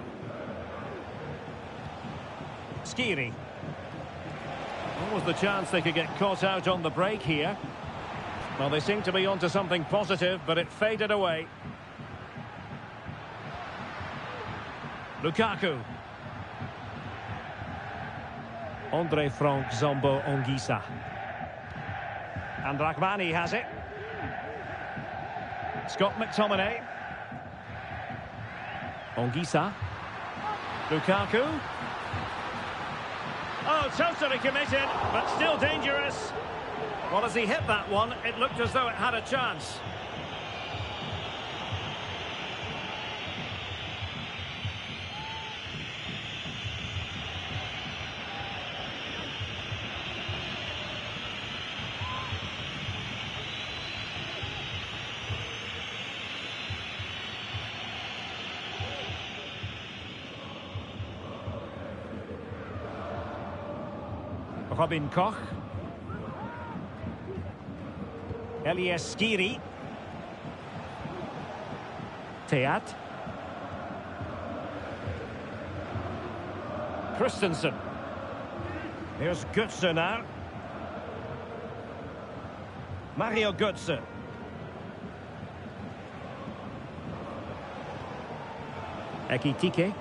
Skiri. What was the chance they could get caught out on the break here? Well, they seem to be onto something positive, but it faded away. Lukaku. Andre Frank Zombo Ongisa. And Rahmani has it. Scott McTominay. Ongisa. Lukaku. Oh, totally committed, but still dangerous. Well, as he hit that one, it looked as though it had a chance. Robin Koch. Elias Skiri. Teat. Christensen. Here's Götze now. Mario Götze. Ekitike.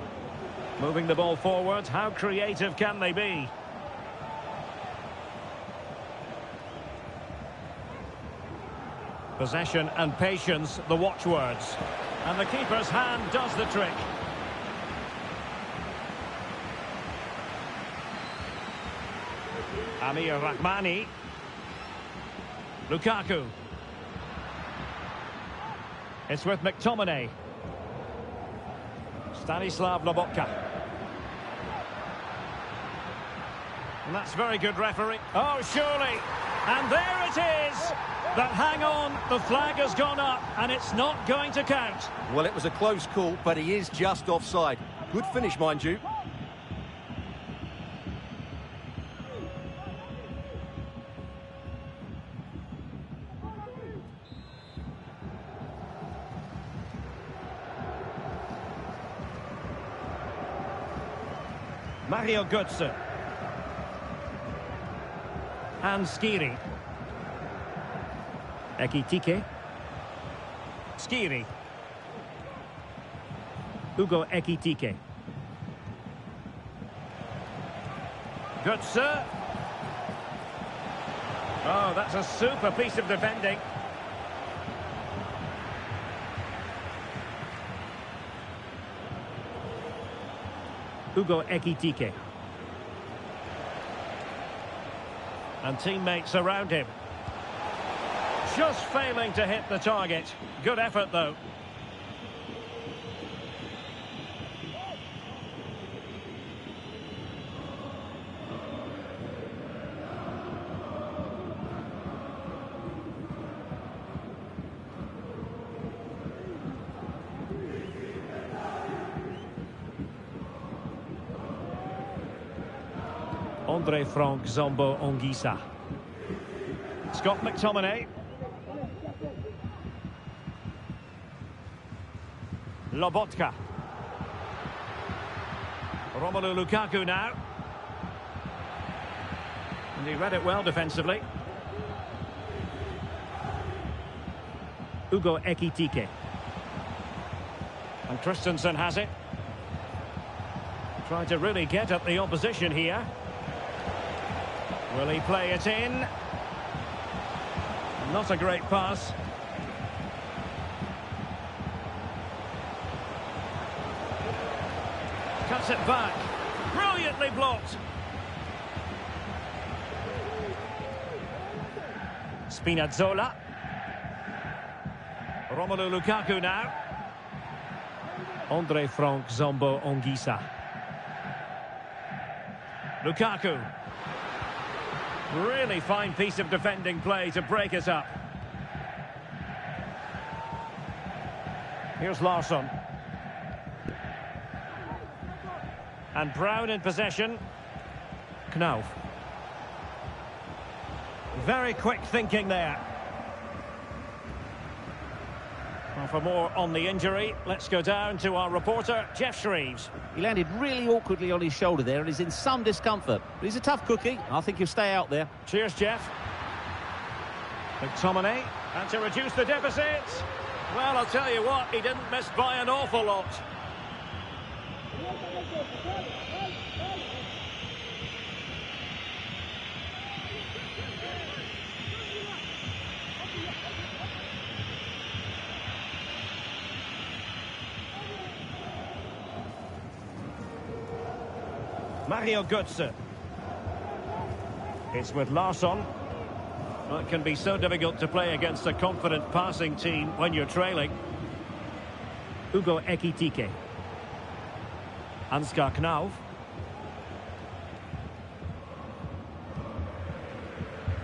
Moving the ball forward. How creative can they be? Possession and patience, the watchwords. And the keeper's hand does the trick. Amir Rahmani. Lukaku. It's with McTominay. Stanislav Lobotka. And that's very good referee. Oh, surely. And there it is. But hang on, the flag has gone up and it's not going to count. Well, it was a close call, but he is just offside. Good finish, mind you. Mario Götze. And Skiri. Ekitike. Skiri. Ugo Ekitike. Götze. Oh, that's a super piece of defending. Ugo Ekitike. And teammates around him. Just failing to hit the target. Good effort, though. Andre Frank Zombo Ongisa. Scott McTominay. Lobotka. Romelu Lukaku now. And he read it well defensively. Ugo Ekitike. And Christensen has it. Trying to really get at the opposition here. Will he play it in? Not a great pass. Cuts it back. Brilliantly blocked. Spinazzola. Romelu Lukaku now. Andre Frank Zombo Ongisa. Lukaku. Really fine piece of defending play to break it up. Here's Larsson. And Brown in possession. Knauf. Very quick thinking there. Well, for more on the injury, let's go down to our reporter, Jeff Shreves. He landed really awkwardly on his shoulder there and is in some discomfort. But he's a tough cookie. I think he'll stay out there. Cheers, Jeff. McTominay. And to reduce the deficit, well, I'll tell you what, he didn't miss by an awful lot. Mario Götze. It's with Larsson. Well, it can be so difficult to play against a confident passing team when you're trailing. Ugo Ekitike. Ansgar Knauf.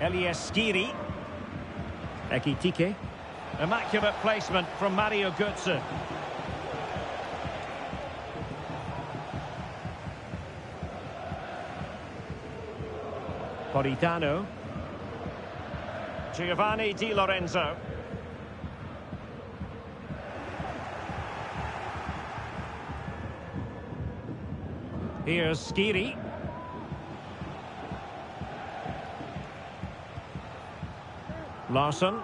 Elias Skiri. Ekitike. Immaculate placement from Mario Götze. Politano. Giovanni Di Lorenzo. Here's Skiri. Larsson.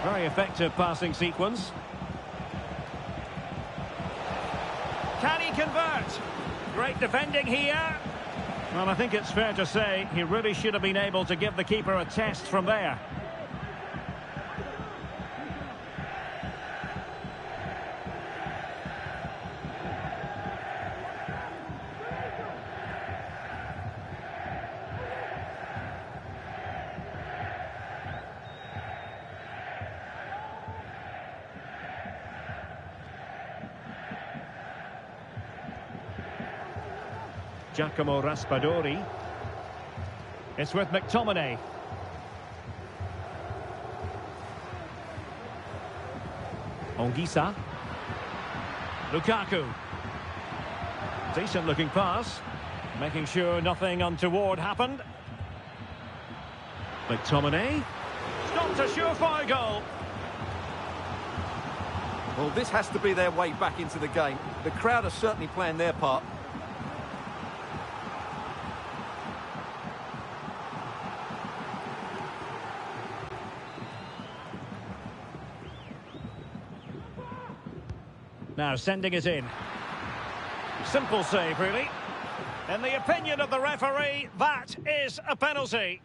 Very effective passing sequence. Can he convert? Great defending here. Well, I think it's fair to say he really should have been able to give the keeper a test from there. Giacomo Raspadori. It's with McTominay. Ongisa. Lukaku. Decent looking pass. Making sure nothing untoward happened. McTominay. Stopped a surefire goal. Well, this has to be their way back into the game. The crowd are certainly playing their part. Now sending it in. Simple save, really. In the opinion of the referee, that is a penalty.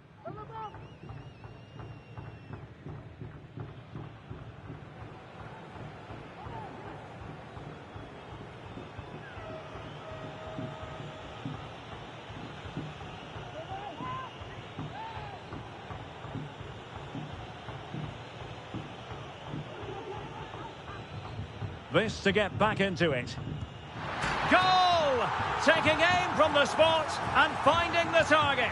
This to get back into it. Goal! Taking aim from the spot and finding the target.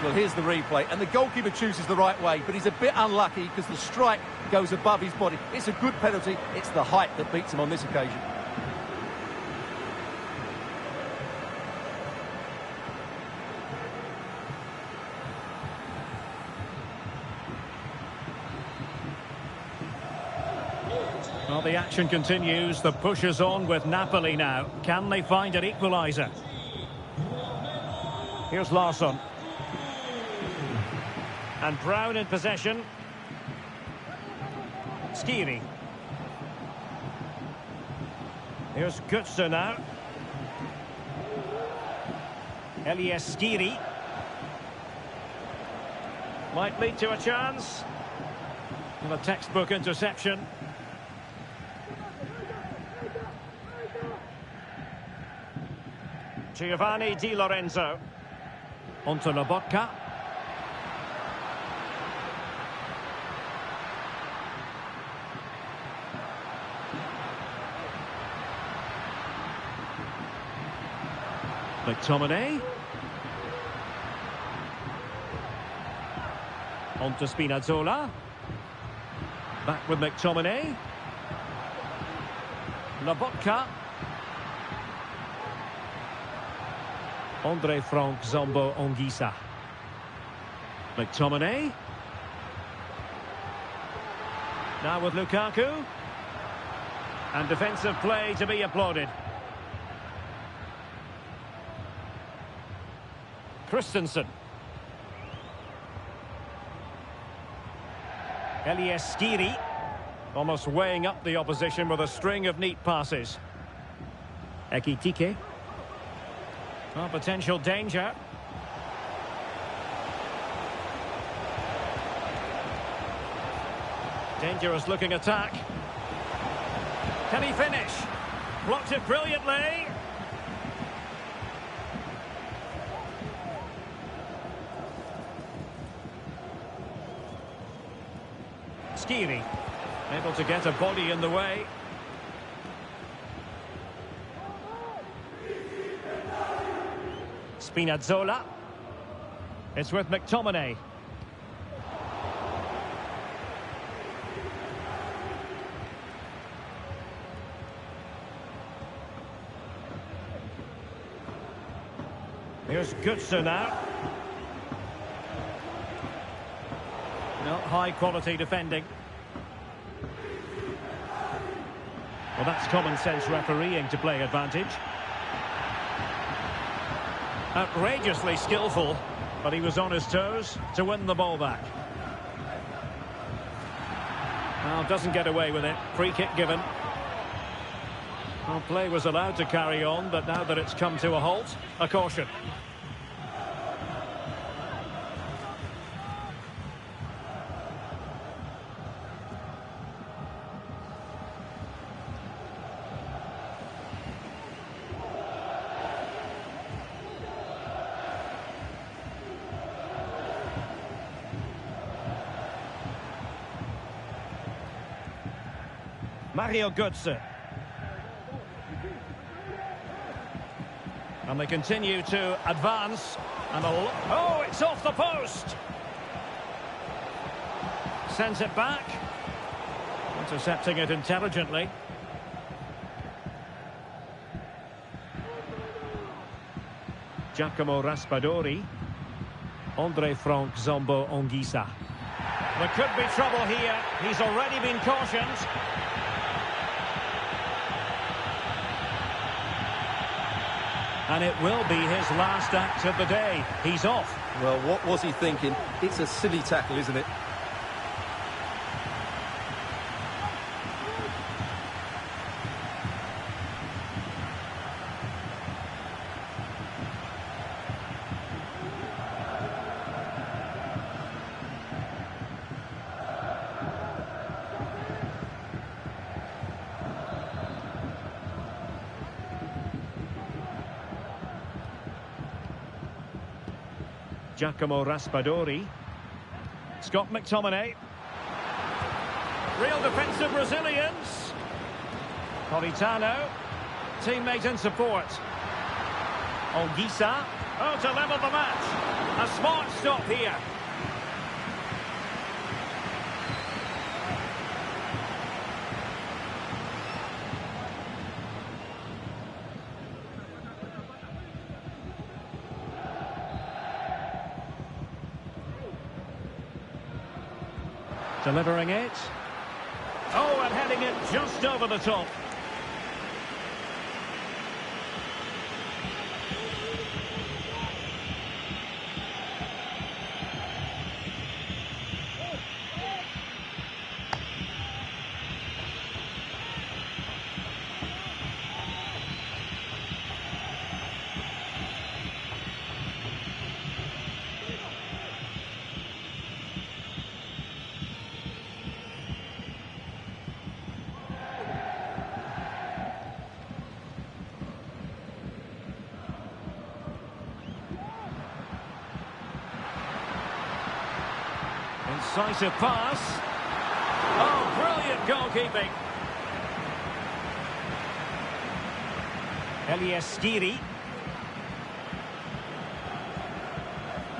Well, here's the replay, and the goalkeeper chooses the right way, but he's a bit unlucky because the strike goes above his body. It's a good penalty. It's the height that beats him on this occasion. Well, the action continues. The push is on with Napoli now. Can they find an equaliser? Here's Larsson. And Brown in possession. Skiri. Here's Götze now. Elias Skiri. Might lead to a chance. And a textbook interception. Giovanni Di Lorenzo. Onto Lobotka. McTominay. On to Spinazzola. Back with McTominay. Lobotka. Andre Frank Zombo Ongisa. McTominay. Now with Lukaku. And defensive play to be applauded. Christensen. Elias Skiri. Almost weighing up the opposition with a string of neat passes. Ekitike. Oh, potential danger. Dangerous looking attack. Can he finish? Blocked it brilliantly. Skiri, able to get a body in the way. Spinazzola. It's with McTominay. Here's Götze now. Not high quality defending. Well, that's common sense refereeing to play advantage. Outrageously skillful, but he was on his toes to win the ball back. Well, doesn't get away with it. Free kick given. Well, play was allowed to carry on, but now that it's come to a halt, a caution. Mario Götze. And they continue to advance. And oh, it's off the post! Sends it back. Intercepting it intelligently. Giacomo Raspadori. Andre Frank Zombo Ongisa. There could be trouble here. He's already been cautioned. And it will be his last act of the day. He's off. Well, what was he thinking? It's a silly tackle, isn't it? Giacomo Raspadori. Scott McTominay. Real defensive resilience. Politano. Teammate in support. Ongisa. Oh, to level the match. A smart stop here. Delivering it. Oh, and heading it just over the top. Decisive pass. Oh, brilliant goalkeeping. Skiri.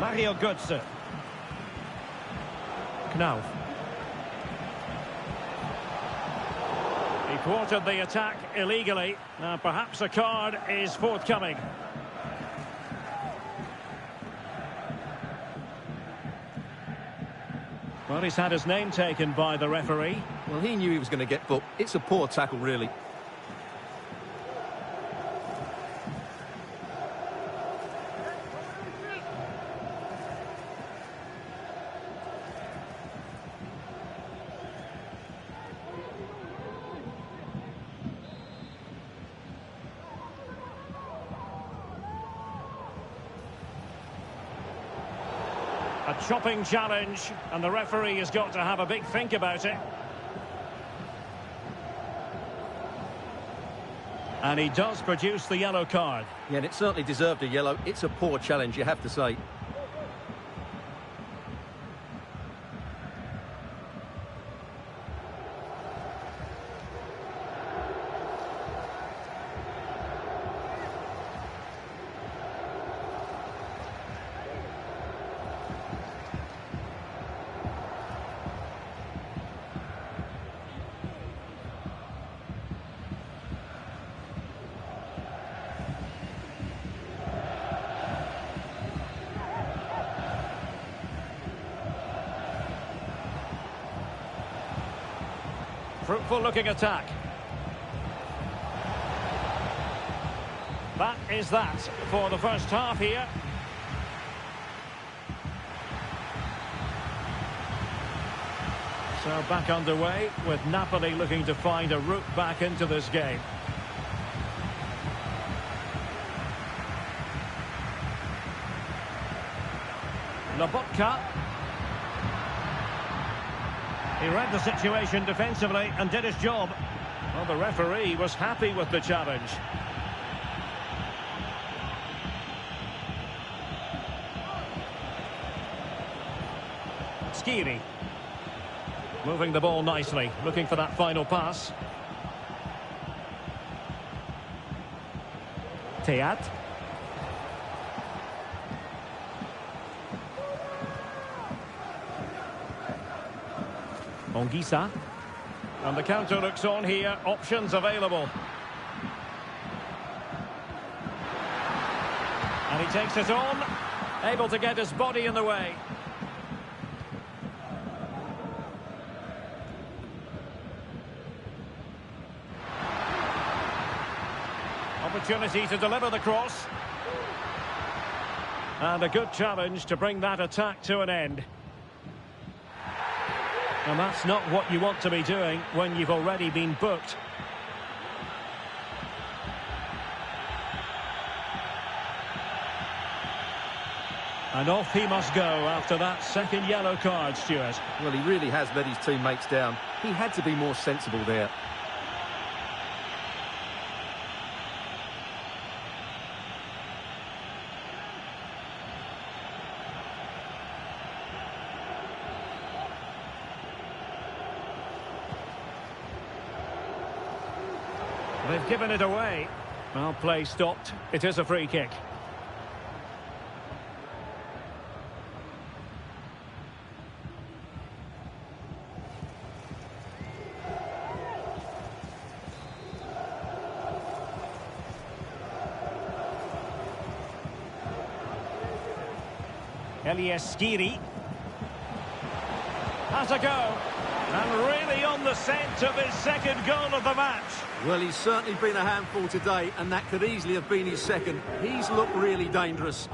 Mario Götze. Knauf. He thwarted the attack illegally. Now perhaps a card is forthcoming. Well, he's had his name taken by the referee. Well, he knew he was going to get booked. It's a poor tackle, really. A chopping challenge, and the referee has got to have a big think about it. And he does produce the yellow card. Yeah, and it certainly deserved a yellow. It's a poor challenge, you have to say. Fruitful looking attack. That is that for the first half here. So back underway with Napoli looking to find a route back into this game. Lobotka. He read the situation defensively and did his job. Well, the referee was happy with the challenge. Skiri. Moving the ball nicely, looking for that final pass. Teat. Ongisa. And the counter looks on here. Options available. And he takes it on. Able to get his body in the way. Opportunity to deliver the cross. And a good challenge to bring that attack to an end. And that's not what you want to be doing when you've already been booked. And off he must go after that second yellow card, Stuart. Well, he really has let his teammates down. He had to be more sensible there. They've given it away. Well, play stopped. It is a free kick. Skiri has a go, and really on the scent of his second goal of the match. Well, he's certainly been a handful today, and that could easily have been his second. He's looked really dangerous.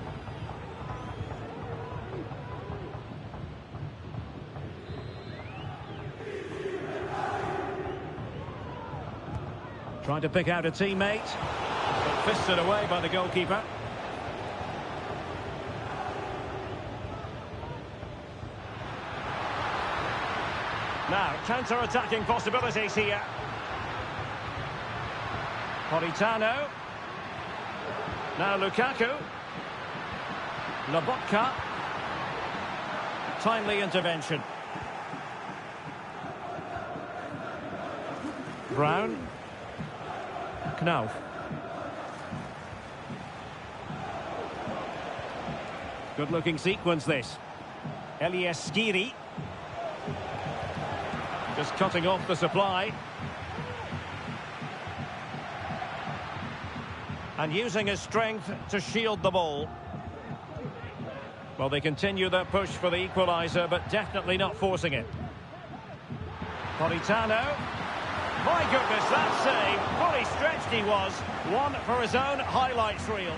Trying to pick out a teammate, but fisted away by the goalkeeper. Now, counter-attacking possibilities here. Politano. Now Lukaku. Lobotka. Timely intervention. Brown. Knauf. Good-looking sequence, this. Elias Skiri. Just cutting off the supply. And using his strength to shield the ball. Well, they continue their push for the equaliser, but definitely not forcing it. Politano. My goodness, that save. Fully stretched he was. One for his own highlights reel.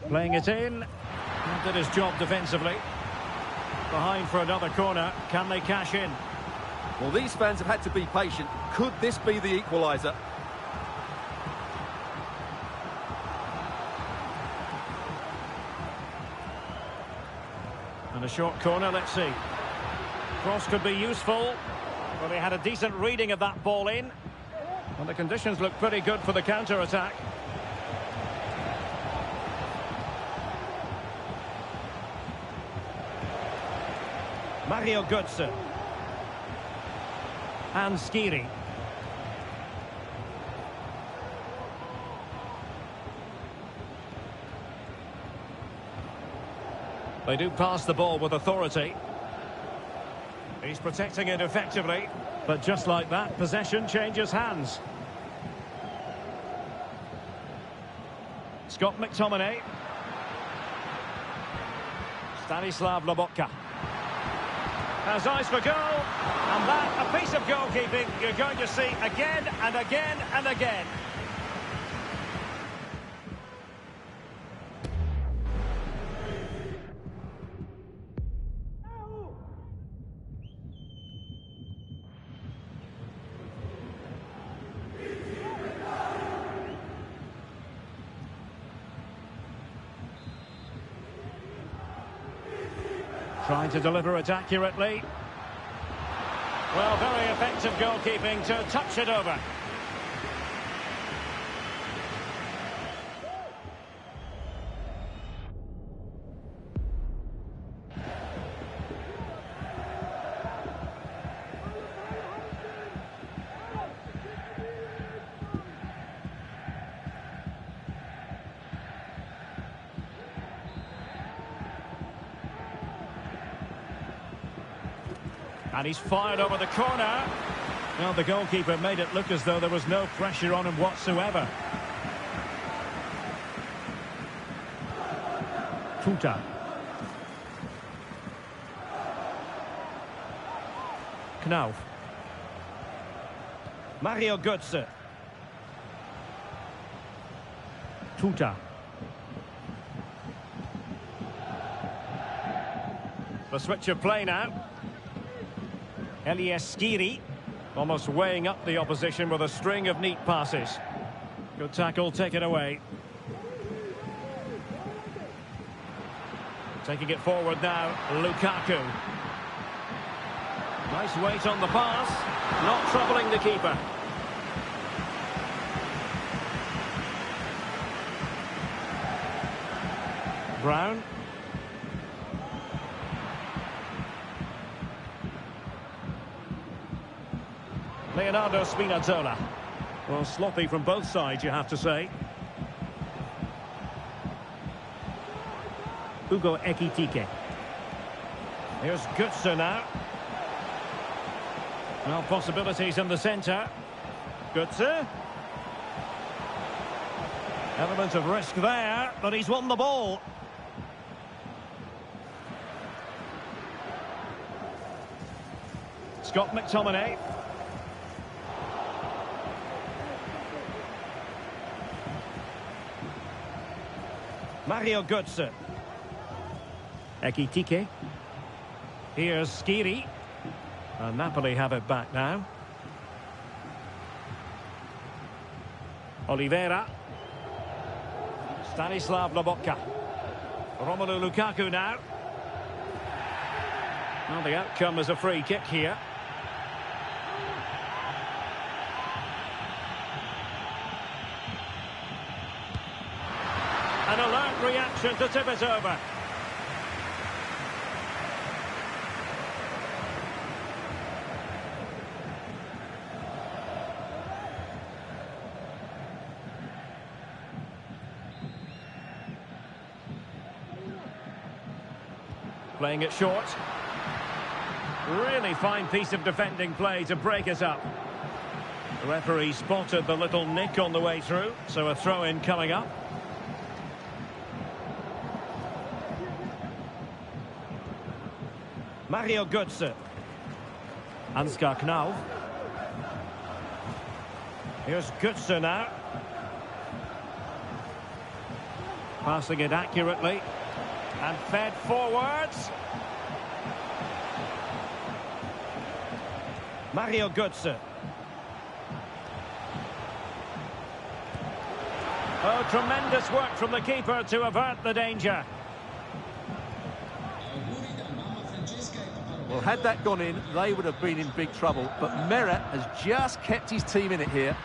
Playing it in, and did his job defensively. Behind for another corner, can they cash in? Well, these fans have had to be patient. Could this be the equaliser? And a short corner, let's see. Cross could be useful, but they had a decent reading of that ball in. And the conditions look pretty good for the counter-attack. Mario Götze. And Skiri. They do pass the ball with authority. He's protecting it effectively. But just like that, possession changes hands. Scott McTominay. Stanislav Lobotka. Has eyes for goal, and that, a piece of goalkeeping you're going to see again and again and again. Trying to deliver it accurately. Well, very effective goalkeeping to touch it over. And he's fired over the corner. Well, the goalkeeper made it look as though there was no pressure on him whatsoever. Tuta. Knauf. Mario Götze. Tuta. The switch of play now. Elias Skiri, almost weighing up the opposition with a string of neat passes. Good tackle, take it away. Taking it forward now, Lukaku. Nice weight on the pass, not troubling the keeper. Brown. Leonardo Spinazzola. Well, sloppy from both sides, you have to say. Hugo Ekitike. Here's Götze now. Well, possibilities in the centre. Götze. Element of risk there, but he's won the ball. Scott McTominay. Mario Götze. Ekitike. Here's Skiri. And Napoli have it back now. Stanislav Lobotka. Romelu Lukaku now. Well, the outcome is a free kick here. An alert reaction to tip it over. Playing it short. Really fine piece of defending play to break us up. The referee spotted the little nick on the way through, so a throw-in coming up. Mario Götze. Ansgar Knauf. Here's Götze now. Passing it accurately. And fed forwards. Mario Götze. Oh, tremendous work from the keeper to avert the danger. Well, had that gone in, they would have been in big trouble. But Meret has just kept his team in it here.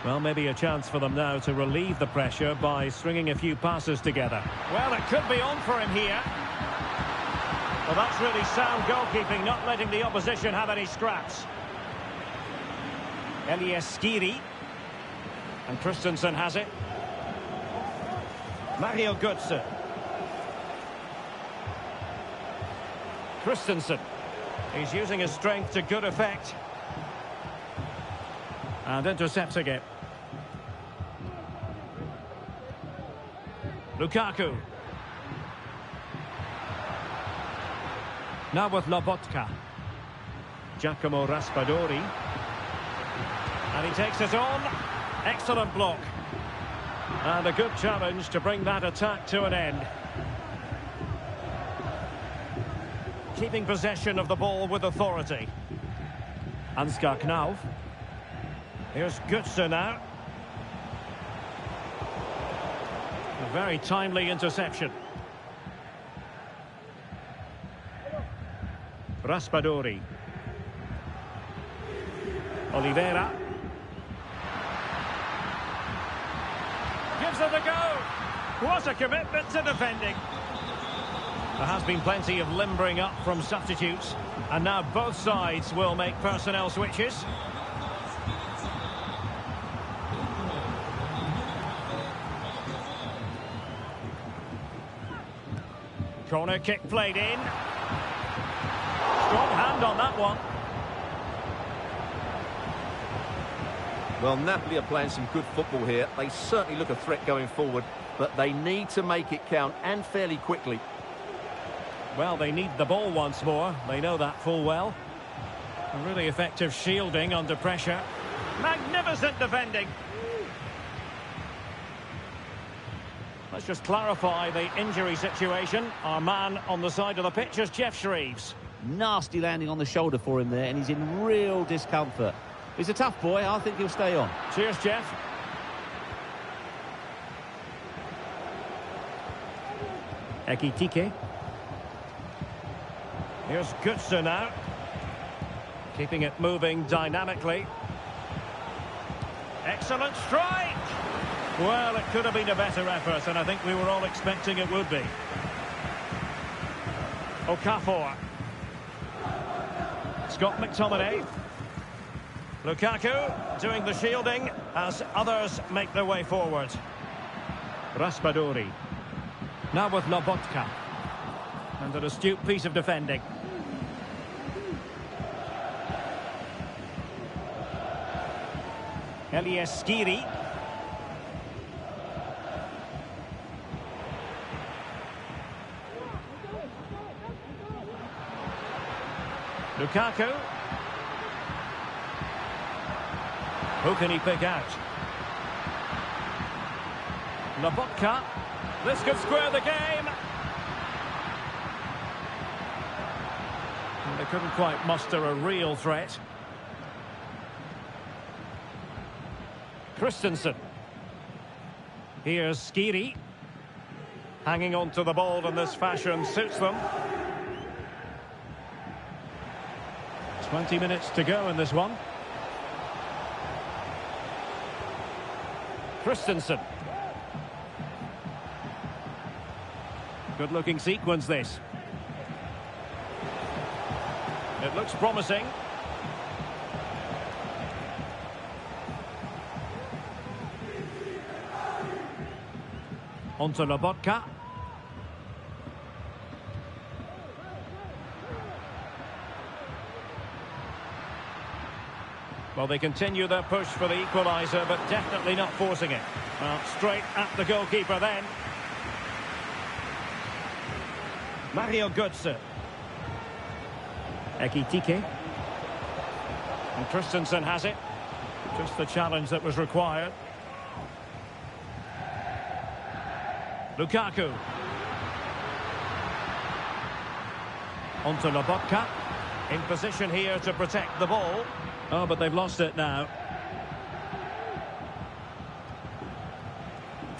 Well, maybe a chance for them now to relieve the pressure by stringing a few passes together. Well, it could be on for him here. Well, that's really sound goalkeeping, not letting the opposition have any scraps. Elias Skiri. And Christensen has it. Mario Götze. Christensen. He's using his strength to good effect. And intercepting it. Lukaku. Now with Lobotka. Giacomo Raspadori. And he takes it on. Excellent block. And a good challenge to bring that attack to an end. Keeping possession of the ball with authority. Ansgar Knauf. Here's Götze now. A very timely interception. Raspadori. Oliveira. Gives it a go. What a commitment to defending. There has been plenty of limbering up from substitutes. And now both sides will make personnel switches. Corner kick played in. Strong hand on that one. Well, Napoli are playing some good football here. They certainly look a threat going forward, but they need to make it count, and fairly quickly. Well, they need the ball once more. They know that full well. A really effective shielding under pressure. Magnificent defending. Let's just clarify the injury situation. Our man on the side of the pitch is Jeff Shreves. Nasty landing on the shoulder for him there, and he's in real discomfort. He's a tough boy. I think he'll stay on. Cheers, Jeff. Ekitike. Here's Götze now. Keeping it moving dynamically. Excellent strike! Well, it could have been a better effort, and I think we were all expecting it would be. Okafor. Scott McTominay. Lukaku doing the shielding as others make their way forward. Raspadori. Now with Lobotka. And an astute piece of defending. Elias Skiri. Lukaku. Who can he pick out? Lobotka. This could square the game. And they couldn't quite muster a real threat. Christensen. Here's Skiri. Hanging on to the ball in this fashion suits them. 20 minutes to go in this one. Christensen. Good looking sequence this. It looks promising. Onto Lobotka. Well, they continue their push for the equaliser, but definitely not forcing it. Well, straight at the goalkeeper then. Mario Götze. Ekitike. And Christensen has it. Just the challenge that was required. Lukaku. Onto Lobotka. In position here to protect the ball. Oh, but they've lost it now.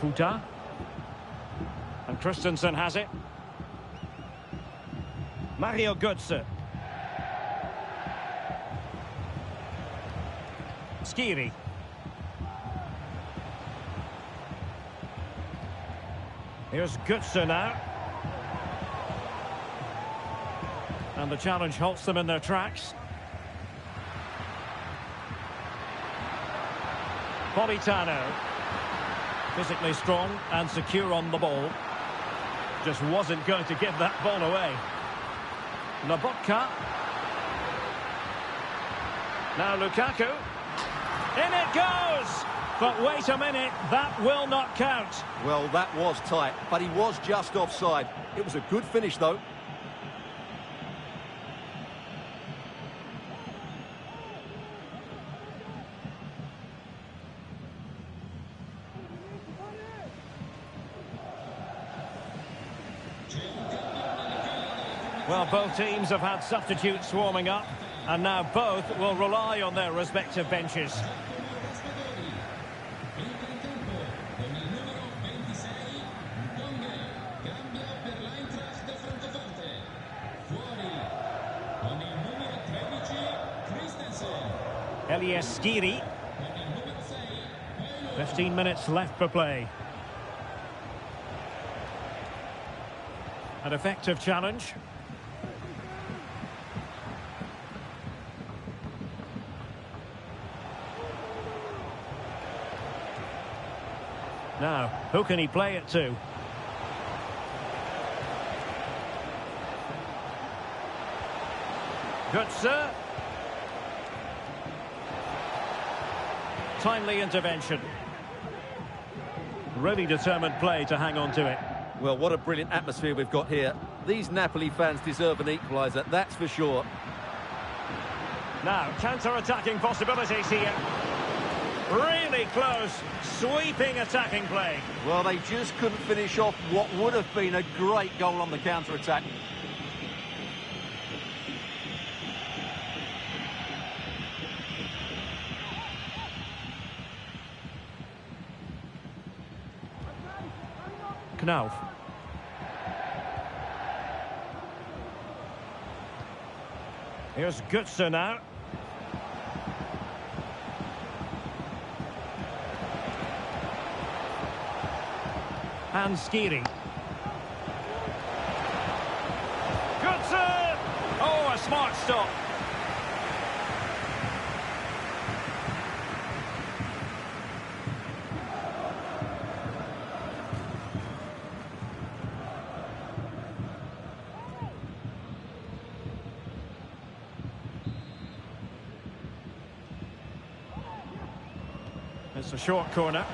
Futa. And Christensen has it. Mario Götze. Skiri. Here's Götze now. And the challenge halts them in their tracks. Politano. Physically strong and secure on the ball. Just wasn't going to give that ball away. Lobotka. Now Lukaku. In it goes! But wait a minute, that will not count. Well, that was tight, but he was just offside. It was a good finish, though. Well, both teams have had substitutes warming up, and now both will rely on their respective benches. Elias Skiri. 15 minutes left for play. An effective challenge. Now, who can he play it to? Götze. Timely intervention. Really determined play to hang on to it. Well, what a brilliant atmosphere we've got here. These Napoli fans deserve an equaliser, that's for sure. Now, counter-attacking possibilities here. Really close, sweeping attacking play. Well, they just couldn't finish off what would have been a great goal on the counter-attack. Knauf. Here's Götze now. And Skiri. Götze! Oh, a smart stop. It's a short corner.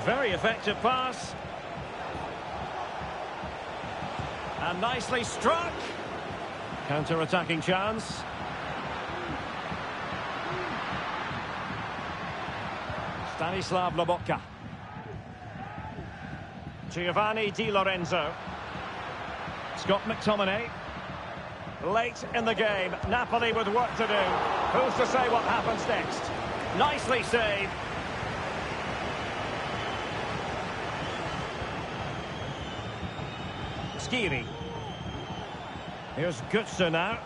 Very effective pass. And nicely struck. Counter-attacking chance. Stanislav Lobotka. Giovanni Di Lorenzo. Scott McTominay. Late in the game, Napoli with work to do. Who's to say what happens next? Nicely saved. Skiri. Here's Götze now.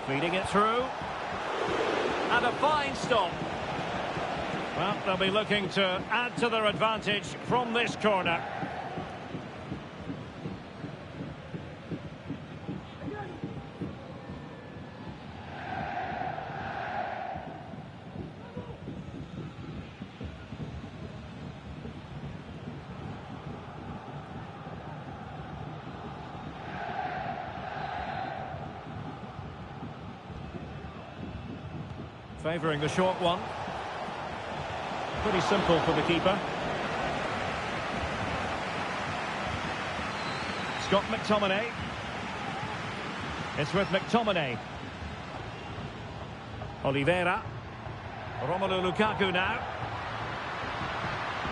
Feeding it through. And a fine stop. Well, they'll be looking to add to their advantage from this corner. Favouring the short one. Pretty simple for the keeper. Scott McTominay. It's with McTominay. Oliveira. Romelu Lukaku now.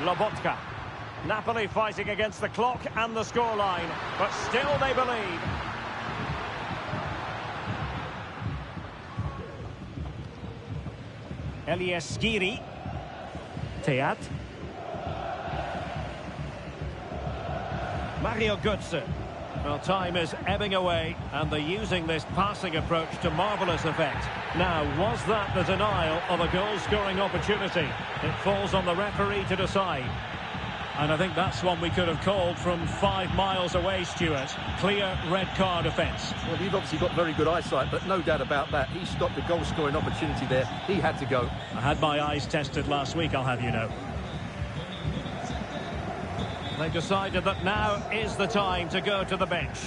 Lobotka. Napoli fighting against the clock and the scoreline, but still they believe. Elias Skiri. Teat. Mario Götze. Well, time is ebbing away, and they're using this passing approach to marvellous effect. Now, was that the denial of a goal-scoring opportunity? It falls on the referee to decide. And I think that's one we could have called from 5 miles away, Stuart. Clear red card offence. Well, you've obviously got very good eyesight, but no doubt about that. He stopped the goal-scoring opportunity there. He had to go. I had my eyes tested last week, I'll have you know. They've decided that now is the time to go to the bench.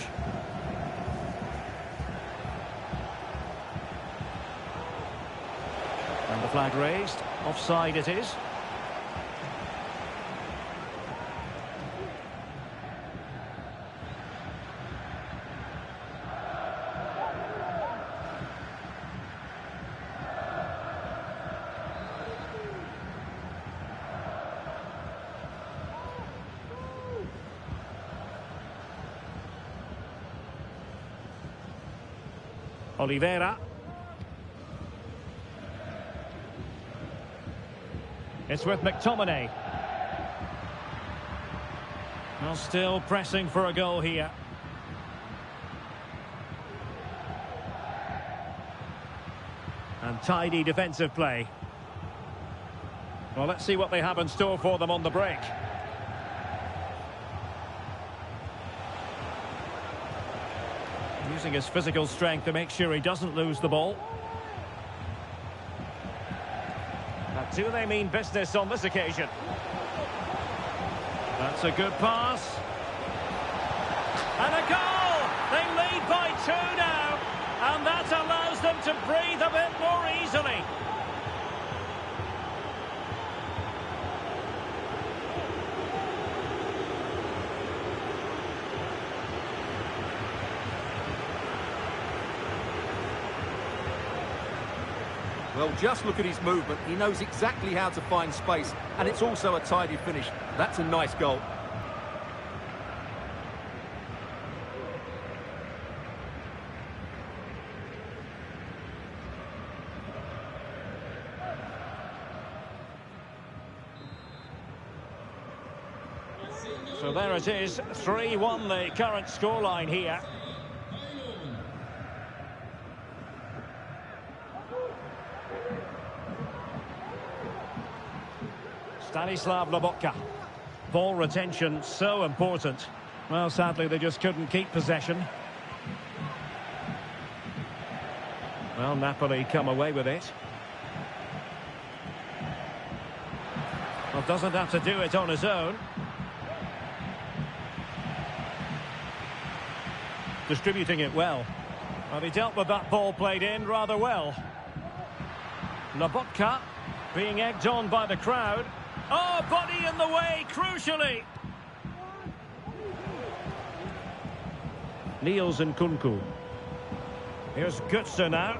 And the flag raised. Offside it is. Oliveira. It's with McTominay. Well, still pressing for a goal here. And tidy defensive play. Well, let's see what they have in store for them on the break. Using his physical strength to make sure he doesn't lose the ball. Now, do they mean business on this occasion? That's a good pass. And a goal! They lead by 2 now. And that allows them to breathe a bit more easily. Well, just look at his movement. He knows exactly how to find space, and it's also a tidy finish. That's a nice goal. So there it is, 3-1 the current scoreline here. Stanislav Lobotka. Ball retention so important. Well, sadly they just couldn't keep possession. Well, Napoli come away with it. Well, doesn't have to do it on his own. Distributing it well. Well, he dealt with that ball played in rather well. Lobotka being egged on by the crowd. Oh, body in the way, crucially. Niels and Kunku. Here's Götze now.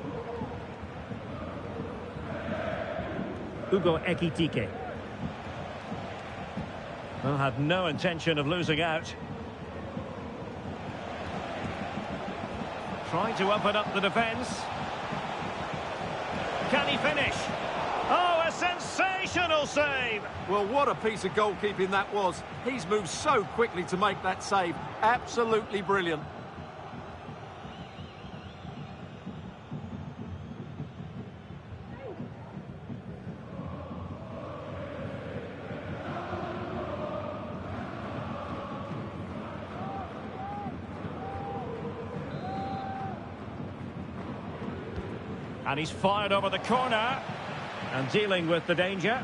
Hugo Ekitike. Well, had no intention of losing out. Trying to open up the defence. Can he finish? Oh, a sensational save! Well, what a piece of goalkeeping that was. He's moved so quickly to make that save. Absolutely brilliant. And he's fired over the corner and dealing with the danger.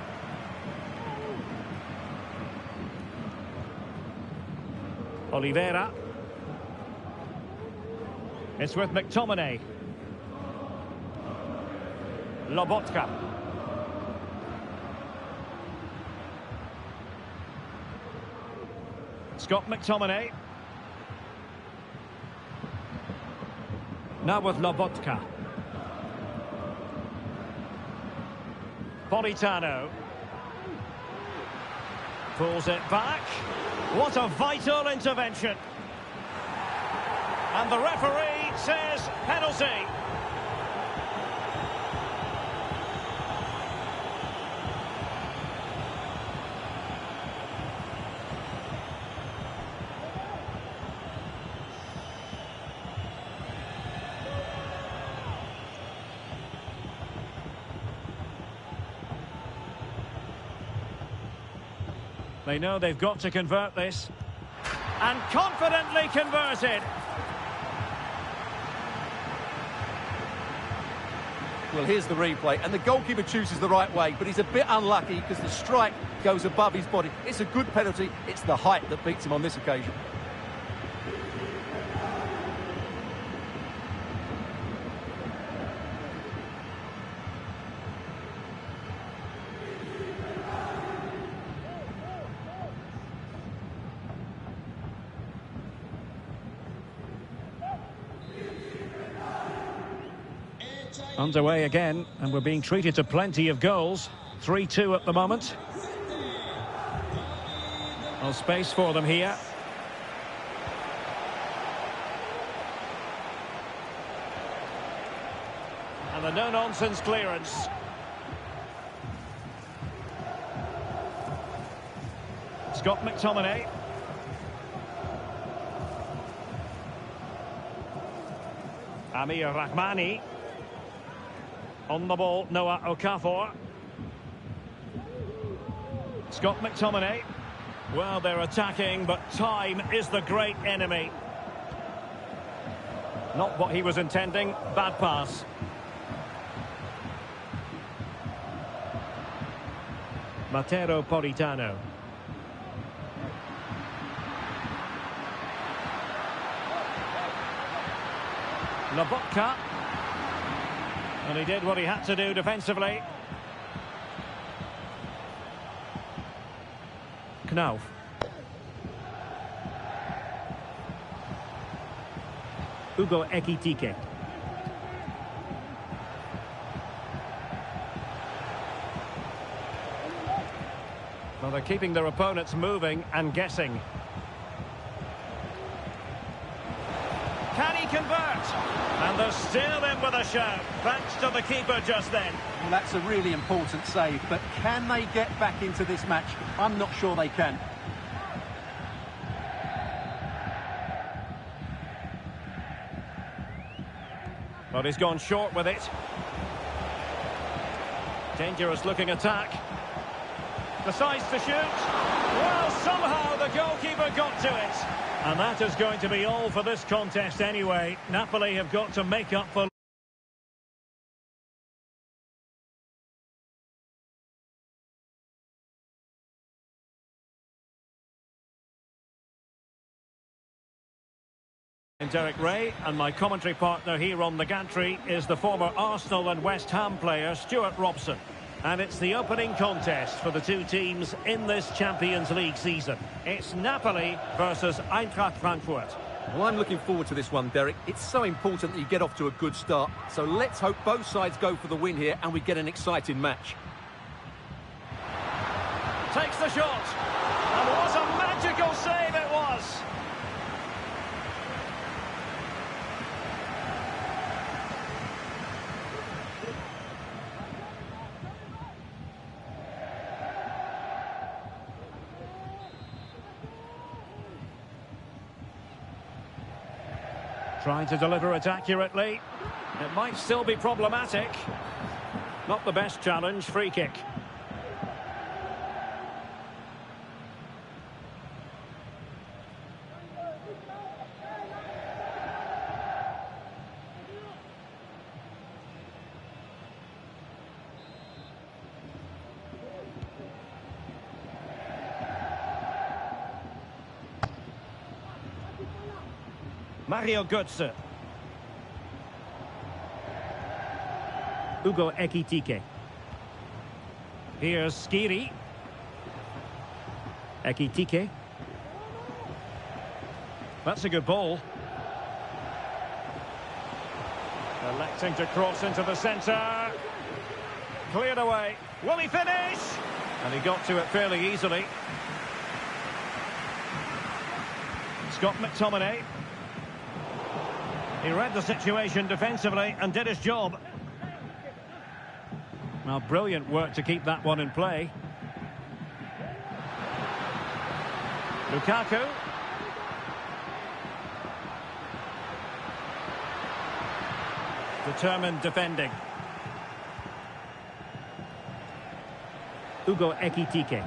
Oliveira. It's with McTominay. Lobotka. Scott McTominay. Now with Lobotka. Politano pulls it back. What a vital intervention. And the referee says penalty. They know they've got to convert this. And confidently converted. Well, here's the replay, and the goalkeeper chooses the right way, but he's a bit unlucky because the strike goes above his body. It's a good penalty. It's the height that beats him on this occasion. Underway again, and we're being treated to plenty of goals. 3-2 at the moment. Well, space for them here. And the no-nonsense clearance. Scott McTominay. Amir Rahmani. On the ball, Noah Okafor. Scott McTominay. Well, they're attacking, but time is the great enemy. Not what he was intending. Bad pass. Matteo Politano. Lobotka. And he did what he had to do defensively. Knauf. Hugo Ekitike. Well, they're keeping their opponents moving and guessing. Can he convert? And they're still in with a shout, thanks to the keeper just then. Well, that's a really important save, but can they get back into this match? I'm not sure they can. But he's gone short with it. Dangerous looking attack. Decides to shoot. Well, somehow the goalkeeper got to it. And that is going to be all for this contest anyway. Napoli have got to make up for... I'm Derek Ray, and my commentary partner here on the gantry is the former Arsenal and West Ham player Stuart Robson. And it's the opening contest for the two teams in this Champions League season. It's Napoli versus Eintracht Frankfurt. Well, I'm looking forward to this one, Derek. It's so important that you get off to a good start. So let's hope both sides go for the win here and we get an exciting match. Takes the shot. And what a magical save it was. Trying to deliver it accurately. It might still be problematic. Not the best challenge, free kick. Mario Götze. Ugo Ekitike. Here's Skiri. Ekitike. That's a good ball. Electing to cross into the centre. Cleared away. Will he finish? And he got to it fairly easily. Scott McTominay. He read the situation defensively and did his job. Well, brilliant work to keep that one in play. Lukaku. Determined defending. Ugo Ekitike.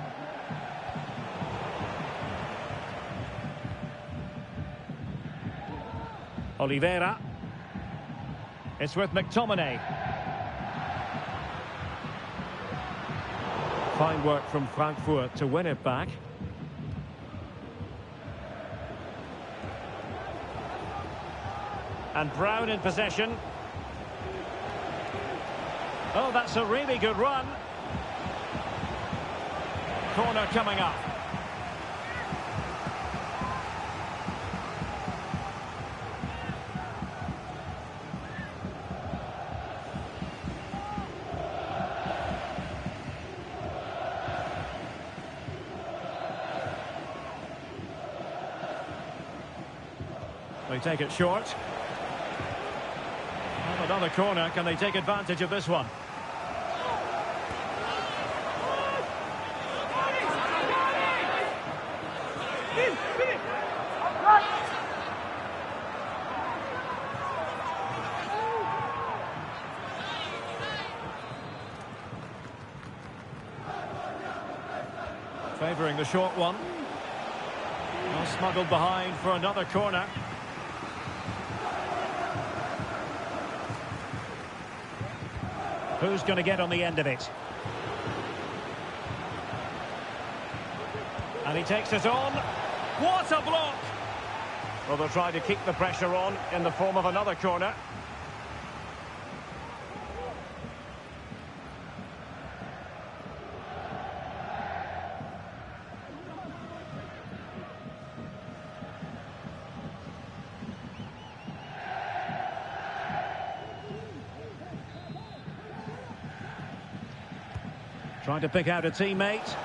Oliveira. It's with McTominay. Fine work from Frankfurt to win it back. And Brown in possession. Oh, that's a really good run. Corner coming up. They take it short. Well, another corner. Can they take advantage of this one? Favouring the short one. Well, smuggled behind for another corner. Who's going to get on the end of it? And he takes it on. What a block! Well, they'll try to keep the pressure on in the form of another corner. Trying to pick out a teammate.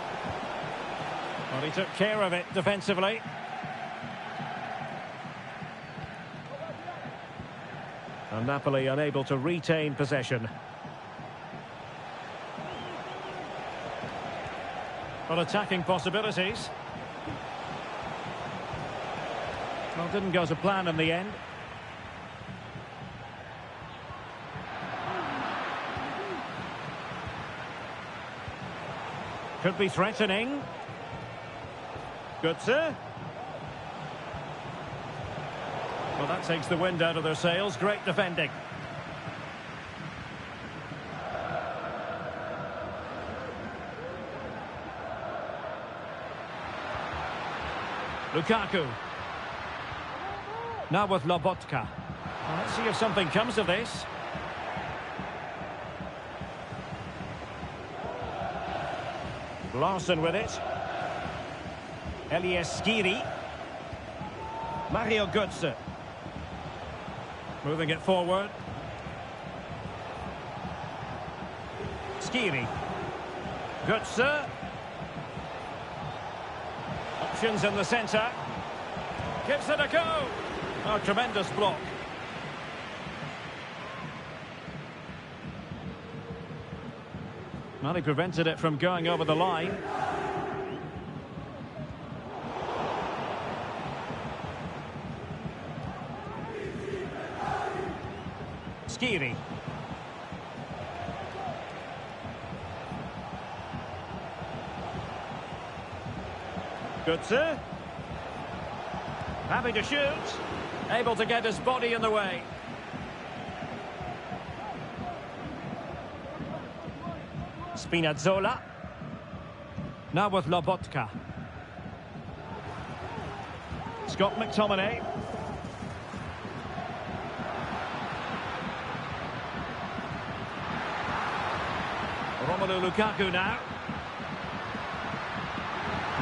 Well, he took care of it defensively. And Napoli unable to retain possession. Well, attacking possibilities. Well, didn't go to plan in the end. Could be threatening. Götze. Well, that takes the wind out of their sails. Great defending. Lukaku. Now with Lobotka. Well, let's see if something comes of this. Larson with it. Elias Skiri. Mario Götze. Moving it forward. Skiri. Götze. Options in the centre. Gives it a go. Oh, tremendous block. Well, he prevented it from going over the line. Skiri. Götze. Happy to shoot. Able to get his body in the way. Spinazzola. Now with Lobotka. Scott McTominay. Romelu Lukaku now.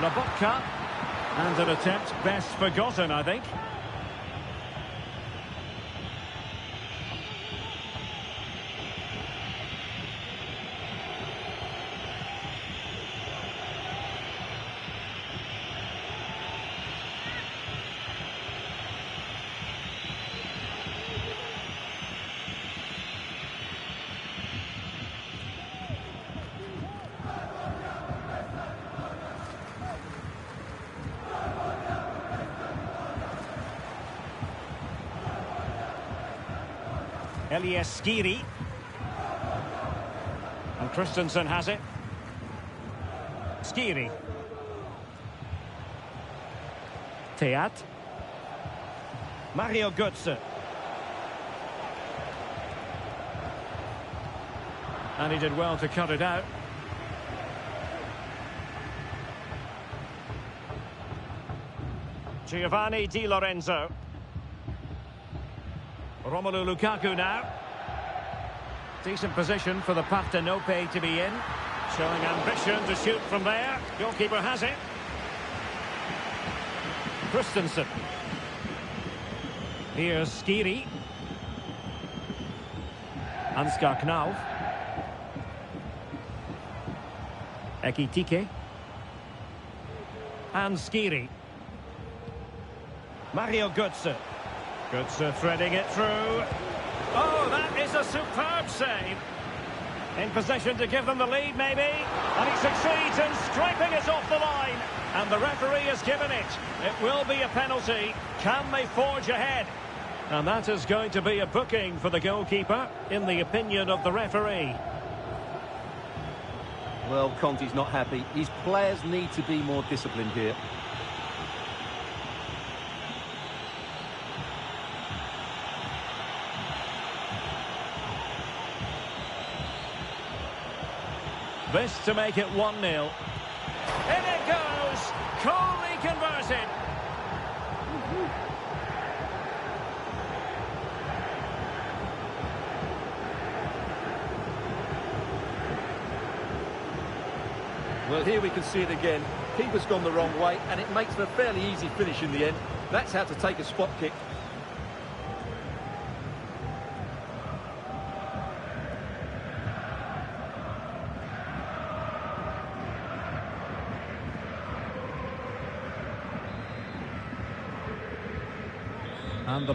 Lobotka. And an attempt best forgotten, I think. Elias Skiri. And Christensen has it. Skiri. Teat. Mario Götze. And he did well to cut it out. Giovanni Di Lorenzo. Romelu Lukaku now. Decent position for the Partenope to be in. Showing ambition to shoot from there. Goalkeeper has it. Christensen. Here's Skiri. Ansgar Knauf. Ekitike. And Skiri. Mario Götze. Götze threading it through. Oh, that is a superb save. In possession to give them the lead, maybe. And he succeeds in striping it off the line. And the referee has given it. It will be a penalty. Can they forge ahead? And that is going to be a booking for the goalkeeper, in the opinion of the referee. Well, Conte's not happy. His players need to be more disciplined here. This to make it 1-0. In it goes! Coolly converted. Well, here we can see it again. Keeper's gone the wrong way, and it makes for a fairly easy finish in the end. That's how to take a spot kick. And the